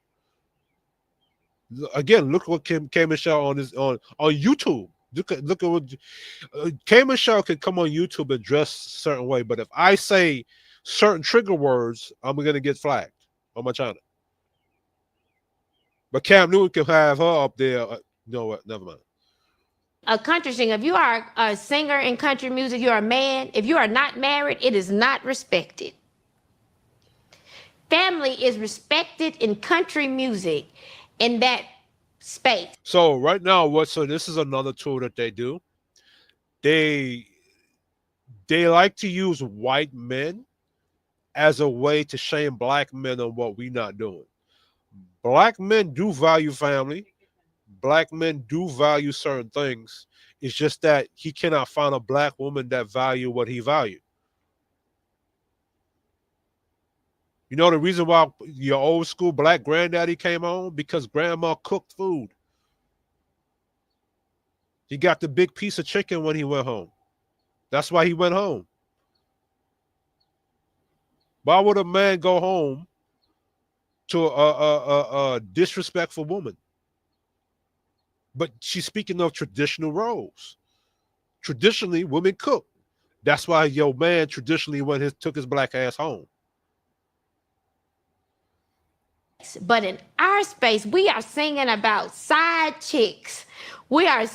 Again, look what K Michelle on YouTube. Look at what K Michelle can come on YouTube and dress a certain way, but if I say certain trigger words, I'm gonna get flagged on my channel. But Cam Newton can have her up there. You know what? Never mind. A country singer, if you are a singer in country music, you're a man. If you are not married, it is not respected. Family is respected in country music in that space. So right now, so this is another tool that they do. They they like to use white men as a way to shame black men on what we not doing. Black men do value family. Black men do value certain things. It's just that he cannot find a black woman that value what he valued. You know the reason why your old school black granddaddy came on? Because grandma cooked food. He got the big piece of chicken when he went home. That's why he went home. Why would a man go home to a disrespectful woman? But she's speaking of traditional roles. Traditionally, women cook. That's why your man traditionally took his black ass home. But in our space, we are singing about side chicks. We are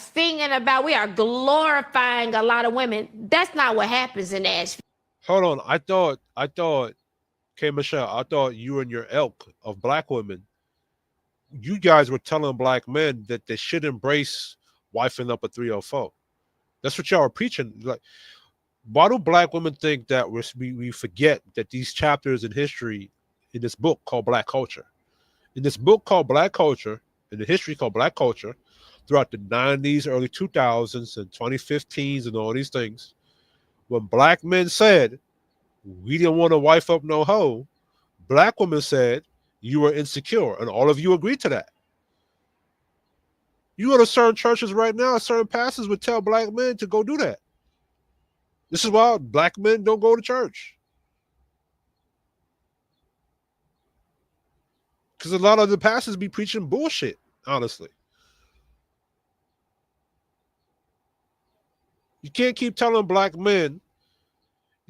glorifying a lot of women. That's not what happens in Nashville. Hold on. I thought, K Michelle, I thought you and your ilk of black women, you guys were telling black men that they should embrace wifing up a 304. That's what y'all are preaching. Like, why do black women think that we forget that these chapters in history in this book called Black Culture? In this book called Black Culture, in the history called Black Culture, throughout the 90s, early 2000s, and 2015s, and all these things, when black men said, we didn't want to wife up no hoe, black women said, you were insecure, and all of you agreed to that. You go to certain churches right now, certain pastors would tell black men to go do that. This is why black men don't go to church. Because a lot of the pastors be preaching bullshit, honestly. You can't keep telling black men,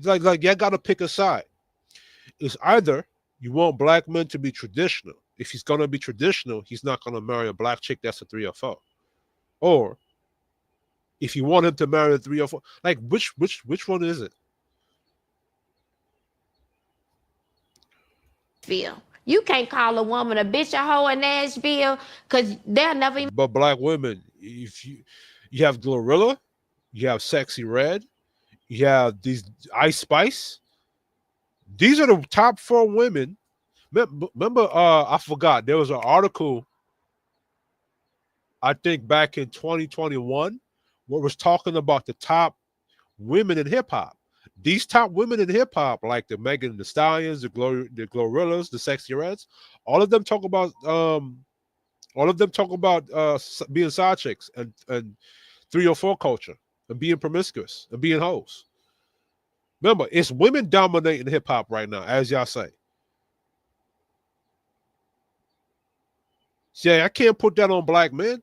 like you got to pick a side. It's either you want black men to be traditional. If he's going to be traditional, he's not going to marry a black chick that's a 304. Or if you want him to marry a 304, like which one is it? You can't call a woman a bitch, a hoe in Nashville, because they'll never even. But black women, if you have Glorilla, you have Sexy Red, you have these Ice Spice. These are the top 4 women. Remember, I forgot, there was an article, I think back in 2021, where it was talking about the top women in hip hop. These top women in hip hop, like the Megan Thee Stallions, the Glorillas, the Sexy Reds, all of them talk about being side chicks and 304 culture and being promiscuous and being hoes. Remember, it's women dominating hip hop right now, as y'all say. See, I can't put that on black men.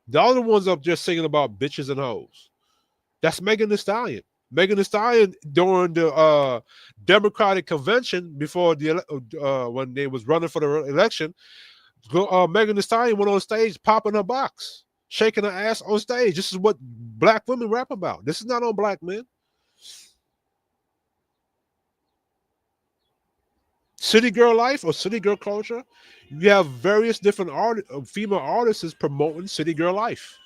The other ones up just singing about bitches and hoes. That's Megan Thee Stallion. Megan Thee Stallion during the Democratic convention before when they was running for the election, Megan Thee Stallion went on stage popping her box, shaking her ass on stage. This is what black women rap about. This is not on black men. City girl life or city girl culture, you have various different female artists promoting city girl life.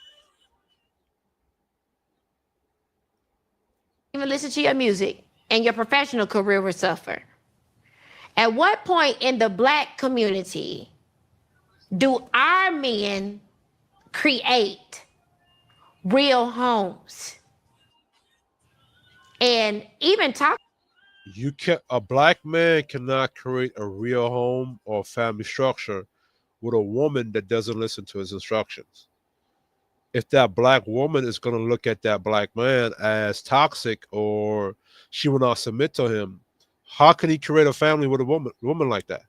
Even listen to your music, and your professional career will suffer. At what point in the black community do our men create real homes? And even talk. A black man cannot create a real home or family structure with a woman that doesn't listen to his instructions. If that black woman is going to look at that black man as toxic or she will not submit to him, how can he create a family with a woman like that?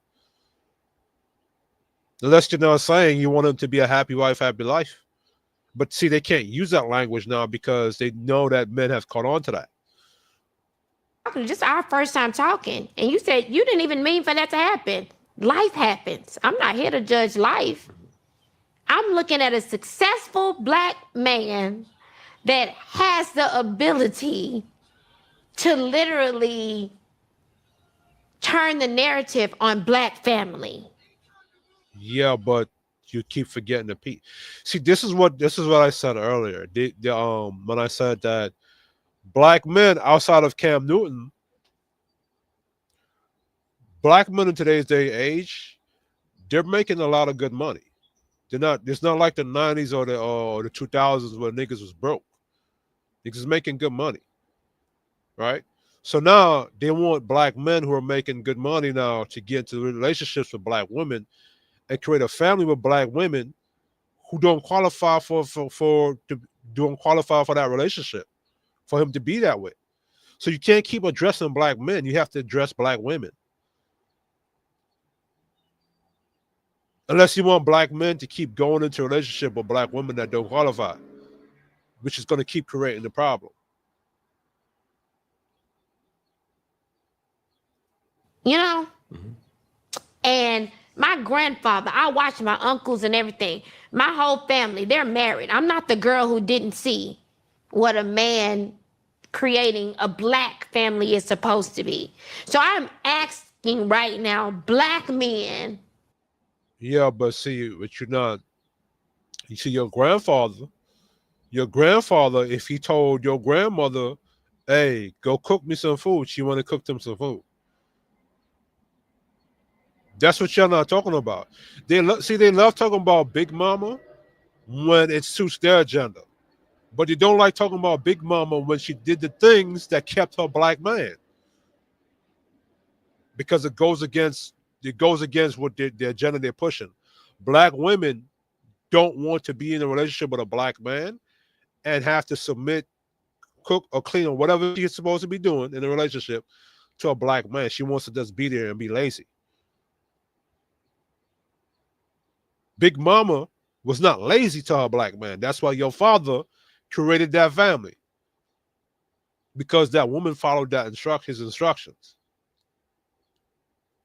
Unless you're not saying you want him to be a happy wife, happy life. But see, they can't use that language now because they know that men have caught on to that. Just our first time talking, and you said you didn't even mean for that to happen. Life happens. I'm not here to judge life. I'm looking at a successful black man that has the ability to literally turn the narrative on black family. Yeah, but you keep forgetting the P. See, this is what I said earlier. When I said that black men outside of Cam Newton, black men in today's day and age, they're making a lot of good money. They're not. It's not like the '90s or the 2000s where niggas was broke. Niggas is making good money, right? So now they want black men who are making good money now to get into relationships with black women and create a family with black women who don't qualify for that relationship for him to be that way. So you can't keep addressing black men. You have to address black women. Unless you want black men to keep going into a relationship with black women that don't qualify, which is going to keep creating the problem. You know? Mm-hmm. And my grandfather, I watched my uncles and everything. My whole family, they're married. I'm not the girl who didn't see what a man creating a black family is supposed to be. So I'm asking right now, black men. Yeah, but see, but you're not. You see, your grandfather, if he told your grandmother, "Hey, go cook me some food," she want to cook them some food. That's what y'all not talking about. They love talking about Big Mama when it suits their agenda, but they don't like talking about Big Mama when she did the things that kept her black man because it goes against what the agenda they're pushing. Black women don't want to be in a relationship with a black man and have to submit, cook or clean or whatever she's supposed to be doing in a relationship to a black man. She wants to just be there and be lazy. Big Mama was not lazy to her black man. That's why your father created that family because that woman followed his instructions.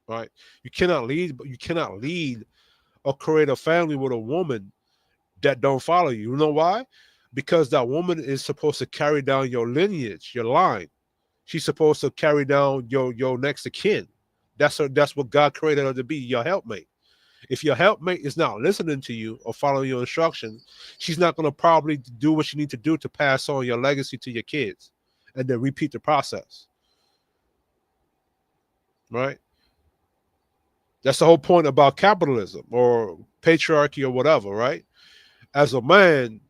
Right? You cannot lead or create a family with a woman that don't follow you. You know why? Because that woman is supposed to carry down your lineage, your line. She's supposed to carry down your next of kin. That's what God created her to be, your helpmate. If your helpmate is not listening to you or following your instructions, she's not going to probably do what you need to do to pass on your legacy to your kids and then repeat the process. Right? That's the whole point about capitalism or patriarchy or whatever, right? As a man,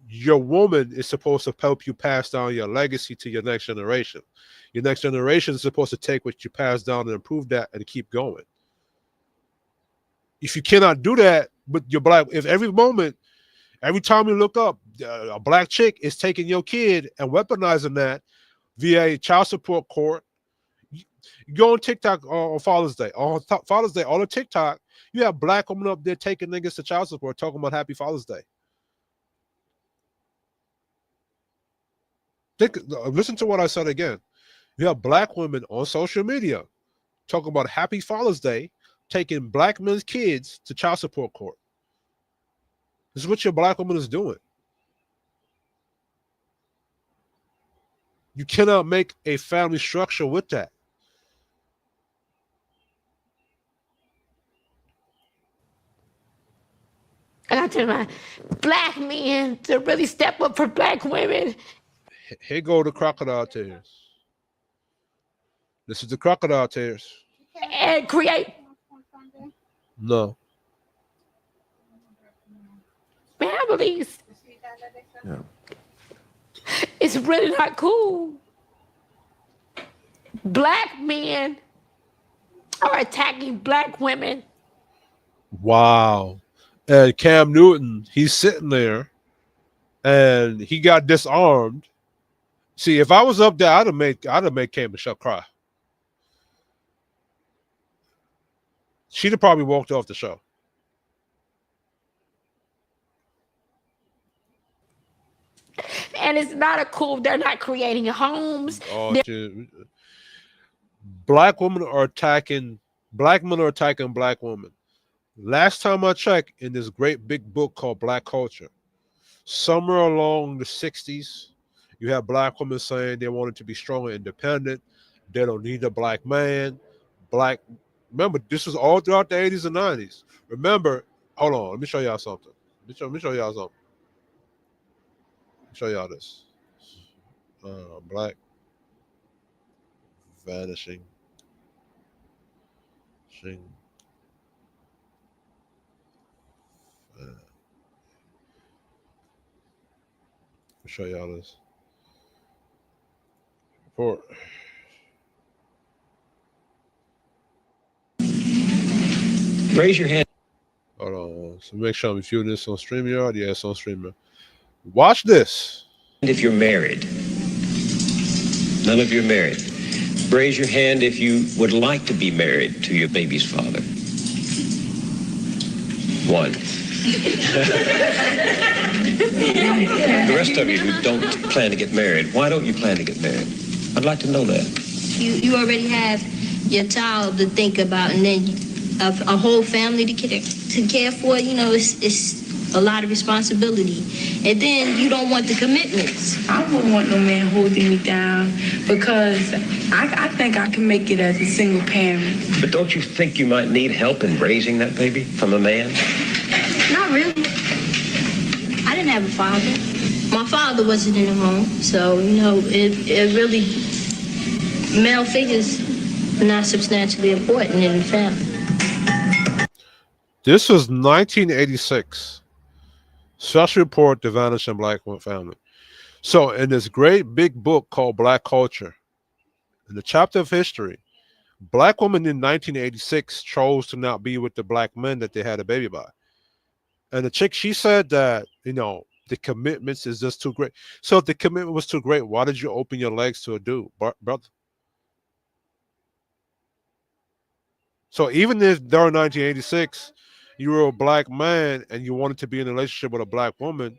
your woman is supposed to help you pass down your legacy to your next generation. Your next generation is supposed to take what you pass down and improve that and keep going. If you cannot do that with your black, if every time you look up, a black chick is taking your kid and weaponizing that via a child support court. You go on TikTok on Father's Day. On Father's Day, all the TikTok, you have black women up there taking niggas to child support, talking about Happy Father's Day. Listen to what I said again. You have black women on social media talking about Happy Father's Day, taking black men's kids to child support court. This is what your black woman is doing. You cannot make a family structure with that. And I tell my black men to really step up for black women Here go the crocodile tears. This is the crocodile tears. and create No. families. Yeah. It's really not cool. Black men are attacking black women. Wow. And Cam Newton, he's sitting there and he got disarmed. See, if I was up there, I'd have made Cam Michelle cry. She'd have probably walked off the show. And it's not a cool, they're not creating homes. Oh, black women are attacking black men are attacking black women. Last time I checked, in this great big book called Black Culture, somewhere along the 60s, you have black women saying they wanted to be strong and independent. They don't need a black man. Black, remember, this was all throughout the 80s and 90s. Remember, hold on, let me show y'all something. Let me show y'all something. Let me show y'all this. Black vanishing. Shing, let me show y'all this report. Raise your hand Hold on. So make sure I'm viewing this on StreamYard. Yeah, it's on StreamYard. Watch this. if you're married. None of you are married. Raise your hand if you would like to be married to your baby's father. One. The rest of you who don't plan to get married, why don't you plan to get married? I'd like to know that. You already have your child to think about, and then a whole family to care for. You know, it's a lot of responsibility, and then you don't want the commitments. I wouldn't want no man holding me down because I think I can make it as a single parent. But don't you think you might need help in raising that baby from a man? Not really. I didn't have a father. My father wasn't in the home, so you know it really male figures are not substantially important in the family. This was 1986. Special report, The Vanishing Black Family. So, in this great big book called Black Culture, in the chapter of history, black women in 1986 chose to not be with the black men that they had a baby by. And the chick, she said that, the commitments is just too great. So, if the commitment was too great, why did you open your legs to a dude, brother? So, even if during 1986, you were a black man and you wanted to be in a relationship with a black woman,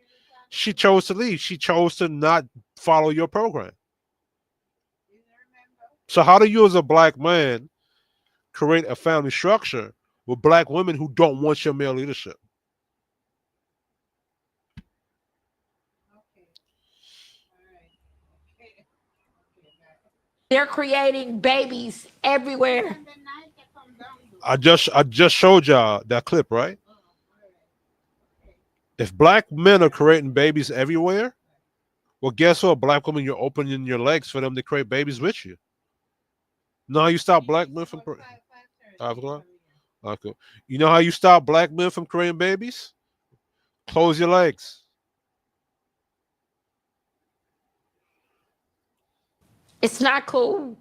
she chose to leave. She chose to not follow your program. So how do you as a black man create a family structure with black women who don't want your male leadership? They're creating babies everywhere. I just showed y'all that clip, right? If black men are creating babies everywhere, well, guess what? Black women, you're opening your legs for them to create babies with you. Know how you stop black men from 5 o'clock? Okay. You know how you stop black men from creating babies? Close your legs. It's not cool.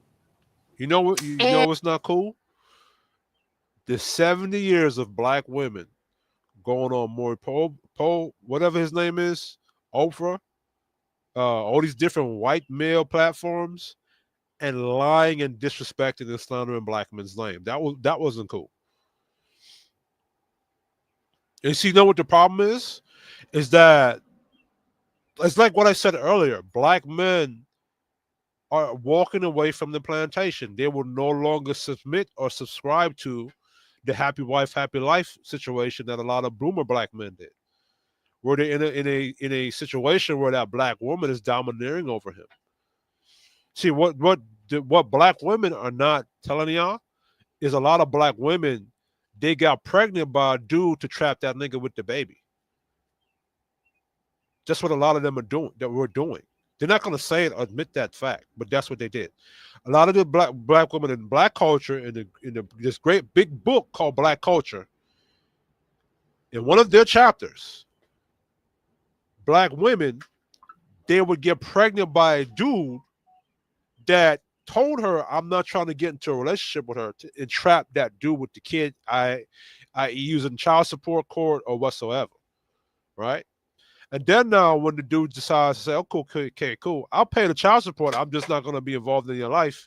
You know what? You know what's not cool? The 70 years of black women going on more Paul, whatever his name is, Oprah, all these different white male platforms, and lying and disrespecting and slandering black men's name. That wasn't cool. And see, you know what the problem is? Is that it's like what I said earlier. Black men are walking away from the plantation. They will no longer submit or subscribe to the happy wife, happy life situation that a lot of boomer black men did. Where they're in a situation where that black woman is domineering over him. See, what black women are not telling y'all is a lot of black women, they got pregnant by a dude to trap that nigga with the baby. That's what a lot of them are doing. That we're doing. They're not going to say it or admit that fact, but that's what they did. A lot of the black women in black culture in this great big book called Black Culture. In one of their chapters, black women, they would get pregnant by a dude that told her, "I'm not trying to get into a relationship with her to entrap that dude with the kid, I using child support court or whatsoever." Right? And then now, when the dude decides to say, "Oh, cool, okay, cool, I'll pay the child support. I'm just not going to be involved in your life."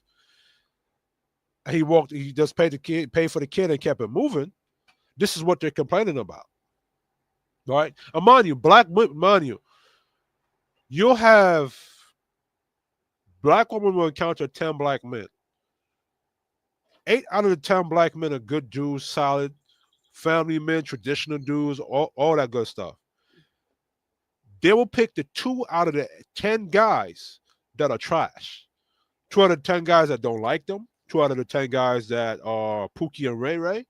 He just paid the kid, paid for the kid, and kept it moving. This is what they're complaining about, right? And mind you, you'll have black women will encounter 10 black men. 8 out of the 10 black men are good dudes, solid family men, traditional dudes, all that good stuff. They will pick the 2 out of the 10 guys that are trash. 2 out of the 10 guys that don't like them. 2 out of the 10 guys that are Pookie and Ray Ray.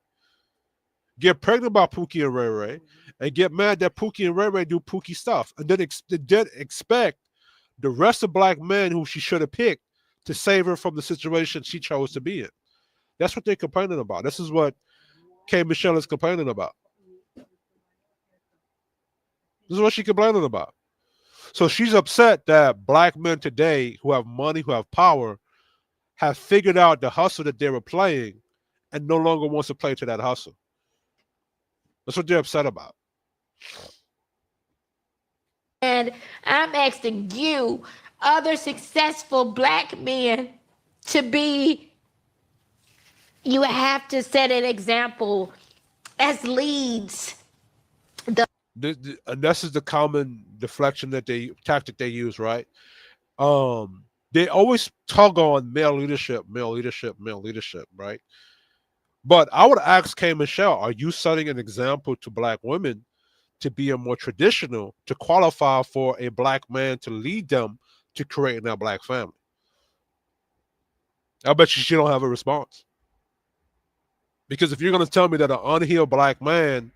Get pregnant by Pookie and Ray Ray, and get mad that Pookie and Ray Ray do Pookie stuff, and then expect the rest of black men who she should have picked to save her from the situation she chose to be in. That's what they're complaining about. This is what K. Michelle is complaining about. This is what she's complaining about. So she's upset that black men today who have money, who have power, have figured out the hustle that they were playing and no longer wants to play to that hustle. That's what they're upset about. And I'm asking you, other successful black men, to be, you have to set an example as leads. And this is the common deflection tactic they use, right? They always tug on male leadership, right? But I would ask K. Michelle, are you setting an example to black women to be a more traditional, to qualify for a black man to lead them to creating that black family? I bet you she don't have a response. Because if you're going to tell me that an unhealed black man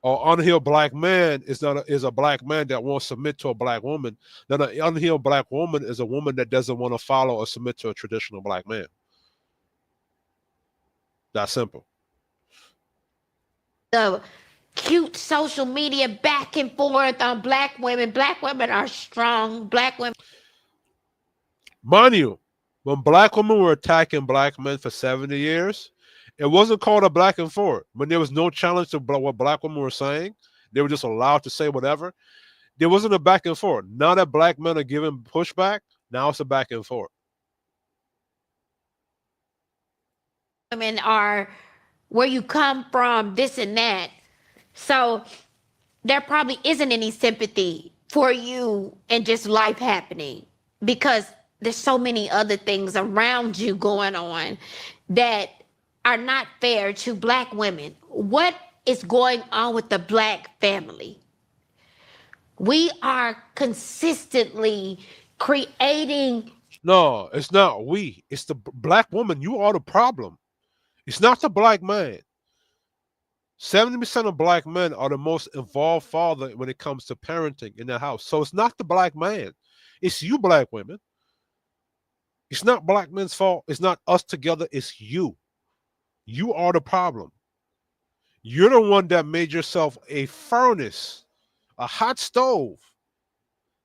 or unhealed black man is a black man that won't submit to a black woman, then an unhealed black woman is a woman that doesn't want to follow or submit to a traditional black man. That's simple. The cute social media back and forth on black women. Black women are strong. Black women. Mind you, when black women were attacking black men for 70 years, it wasn't called a back and forth. When there was no challenge to what black women were saying, they were just allowed to say whatever. There wasn't a back and forth. Now that black men are giving pushback, now it's a back and forth. Women are where you come from, this and that. So there probably isn't any sympathy for you and just life happening, because there's so many other things around you going on that are not fair to black women. What is going on with the black family? We are consistently creating. No, it's not we. It's the black woman. You are the problem. It's not the black man. 70% of black men are the most involved father when it comes to parenting in the house. So it's not the black man. It's you black women. It's not black men's fault. It's not us together. It's you. You are the problem. You're the one that made yourself a furnace, a hot stove,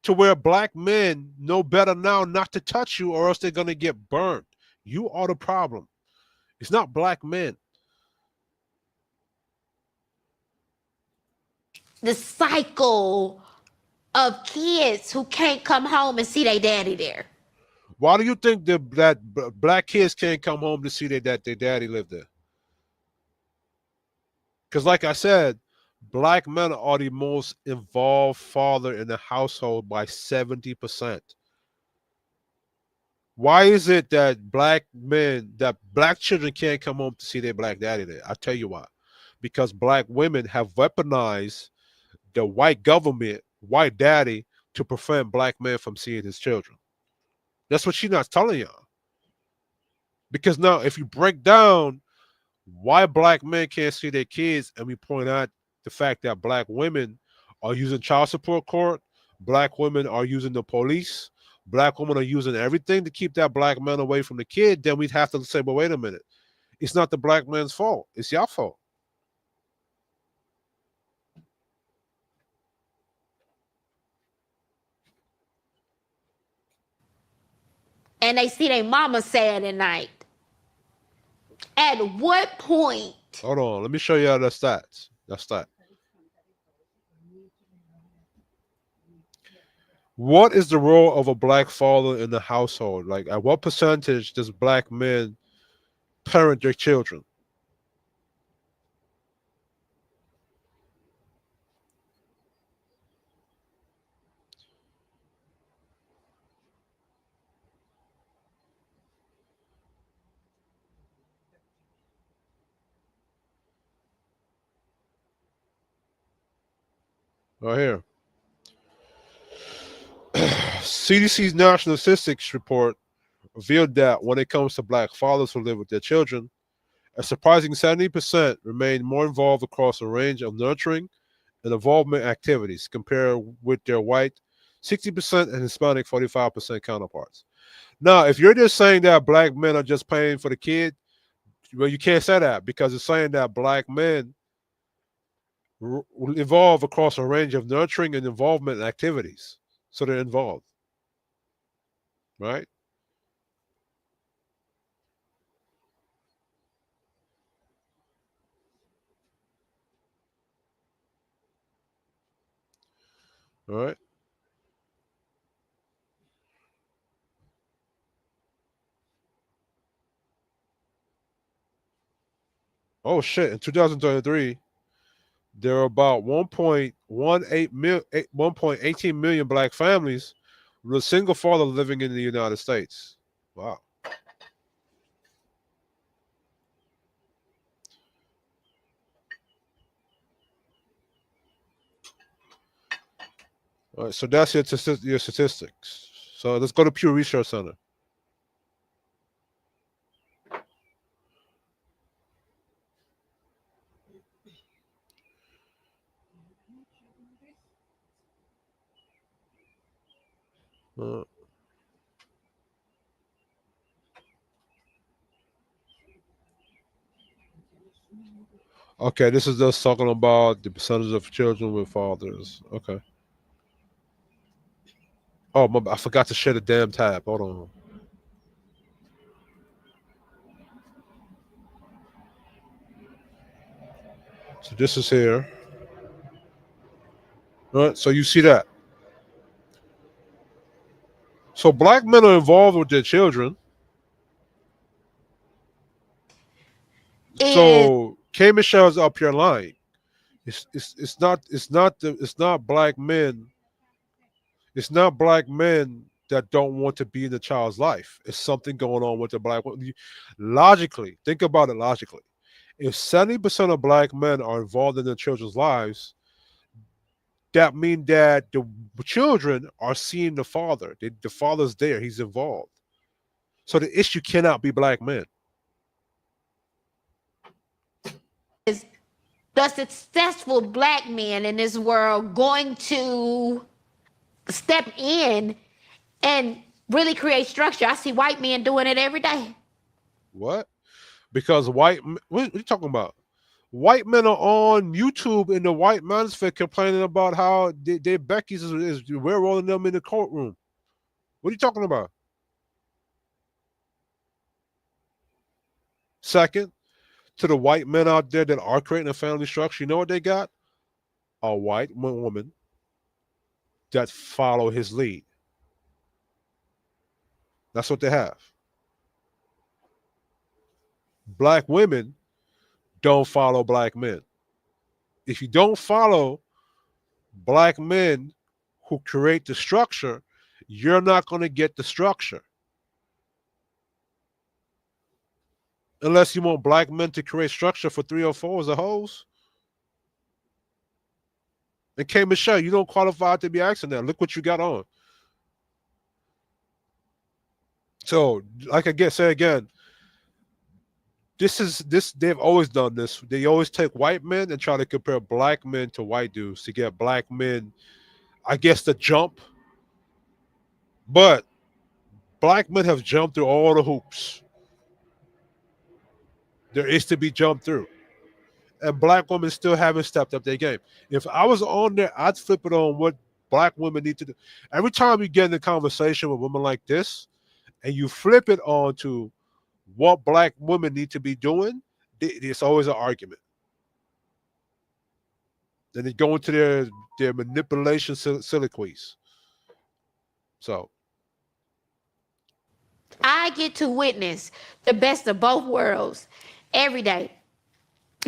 to where black men know better now not to touch you or else they're going to get burned. You are the problem. It's not black men. The cycle of kids who can't come home and see their daddy there. Why do you think that black kids can't come home to see their daddy live there? Because like I said, black men are the most involved father in the household by 70%. Why is it that black children can't come home to see their black daddy there? I'll tell you why. Because black women have weaponized the white government, white daddy, to prevent black men from seeing his children. That's what she's not telling y'all. Because now, if you break down why black men can't see their kids, and we point out the fact that black women are using child support court. Black women are using the police. Black women are using everything to keep that black man away from the kid. Then we'd have to say, well, wait a minute. It's not the black man's fault. It's your fault. And they see their mama sad at night. At what point? Hold on. Let me show you the stats. That's that. What is the role of a black father in the household? Like, at what percentage does black men parent their children? Right here. CDC's National Statistics Report revealed that when it comes to black fathers who live with their children, a surprising 70% remain more involved across a range of nurturing and involvement activities compared with their white 60% and Hispanic 45% counterparts. Now, if you're just saying that black men are just paying for the kid, well, you can't say that because it's saying that black men evolve across a range of nurturing and involvement activities. So they're involved, right? All right. Oh shit! In 2023, there are about 1.18 million black families with a single father living in the United States. Wow. All right, so that's your statistics. So let's go to Pew Research Center. Uh, okay, this is just talking about the percentage of children with fathers. Okay. Oh, I forgot to share the damn tab. Hold on. So this is here. All right, so you see that. So black men are involved with their children. Is So K Michelle's up here lying. It's not black men. It's not black men that don't want to be in the child's life. It's something going on with the black woman. Logically, think about it logically. If 70% of black men are involved in their children's lives, that means that the children are seeing the father. The father's there. He's involved. So the issue cannot be black men. the successful black man in this world going to step in and really create structure? I see white men doing it every day. What? Because what are you talking about? White men are on YouTube in the white manosphere complaining about how their Becky's is we're rolling them in the courtroom. What are you talking about? Second, to the white men out there that are creating a family structure, you know what they got? A white woman that follow his lead. That's what they have. Black women don't follow black men. If you don't follow black men who create the structure, you're not going to get the structure. Unless you want black men to create structure for 304s or hoes. And K Michelle, you don't qualify to be asking that. Look what you got on. So, like I say again, They've always done this. They always take white men and try to compare black men to white dudes to get black men, I guess, to jump. But black men have jumped through all the hoops there is to be jumped through. And black women still haven't stepped up their game. If I was on there, I'd flip it on what black women need to do. Every time you get in a conversation with women like this, and you flip it on to what black women need to be doing, it's always an argument. Then they go into their manipulation soliloquies. So I get to witness the best of both worlds every day.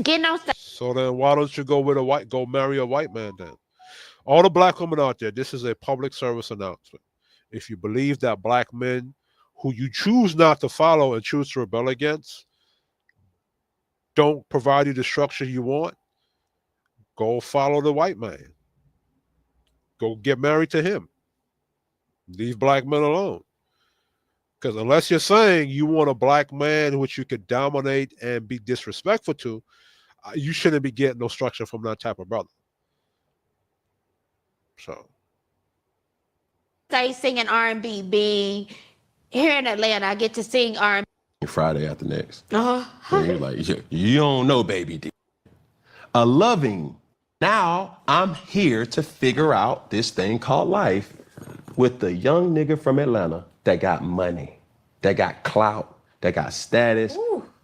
Getting on stage. so then why don't you go marry a white man then? All the black women out there, this is a public service announcement. If you believe that black men who you choose not to follow and choose to rebel against don't provide you the structure you want, go follow the white man. Go get married to him. Leave black men alone. Because unless you're saying you want a black man which you could dominate and be disrespectful to, you shouldn't be getting no structure from that type of brother. So, Stay singing R&B. Being here in Atlanta, I get to sing R&B. Friday after next. Uh-huh. And you're like, you don't know, baby D. A loving. Now I'm here to figure out this thing called life with the young nigga from Atlanta that got money, that got clout, that got status,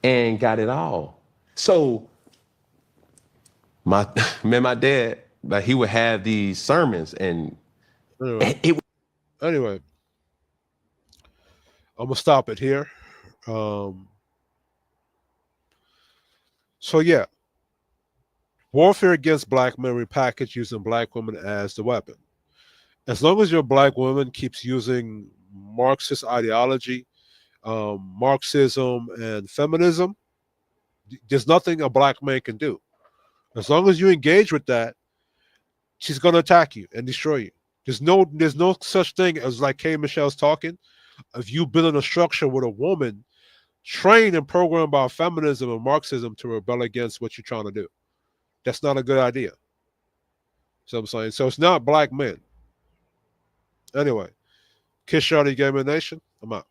and got it all. So my dad, like, he would have these sermons and anyway, I'm gonna stop it here. So yeah, warfare against black men repackaged using black women as the weapon. As long as your black woman keeps using Marxist ideology, Marxism, and feminism, there's nothing a black man can do. As long as you engage with that, she's gonna attack you and destroy you. There's no such thing as, like K. Michelle's talking, of you building a structure with a woman trained and programmed by feminism and Marxism to rebel against what you're trying to do. That's not a good idea. So I'm saying, so it's not black men. Anyway, Kiss Shorty Gaming Nation, I'm out.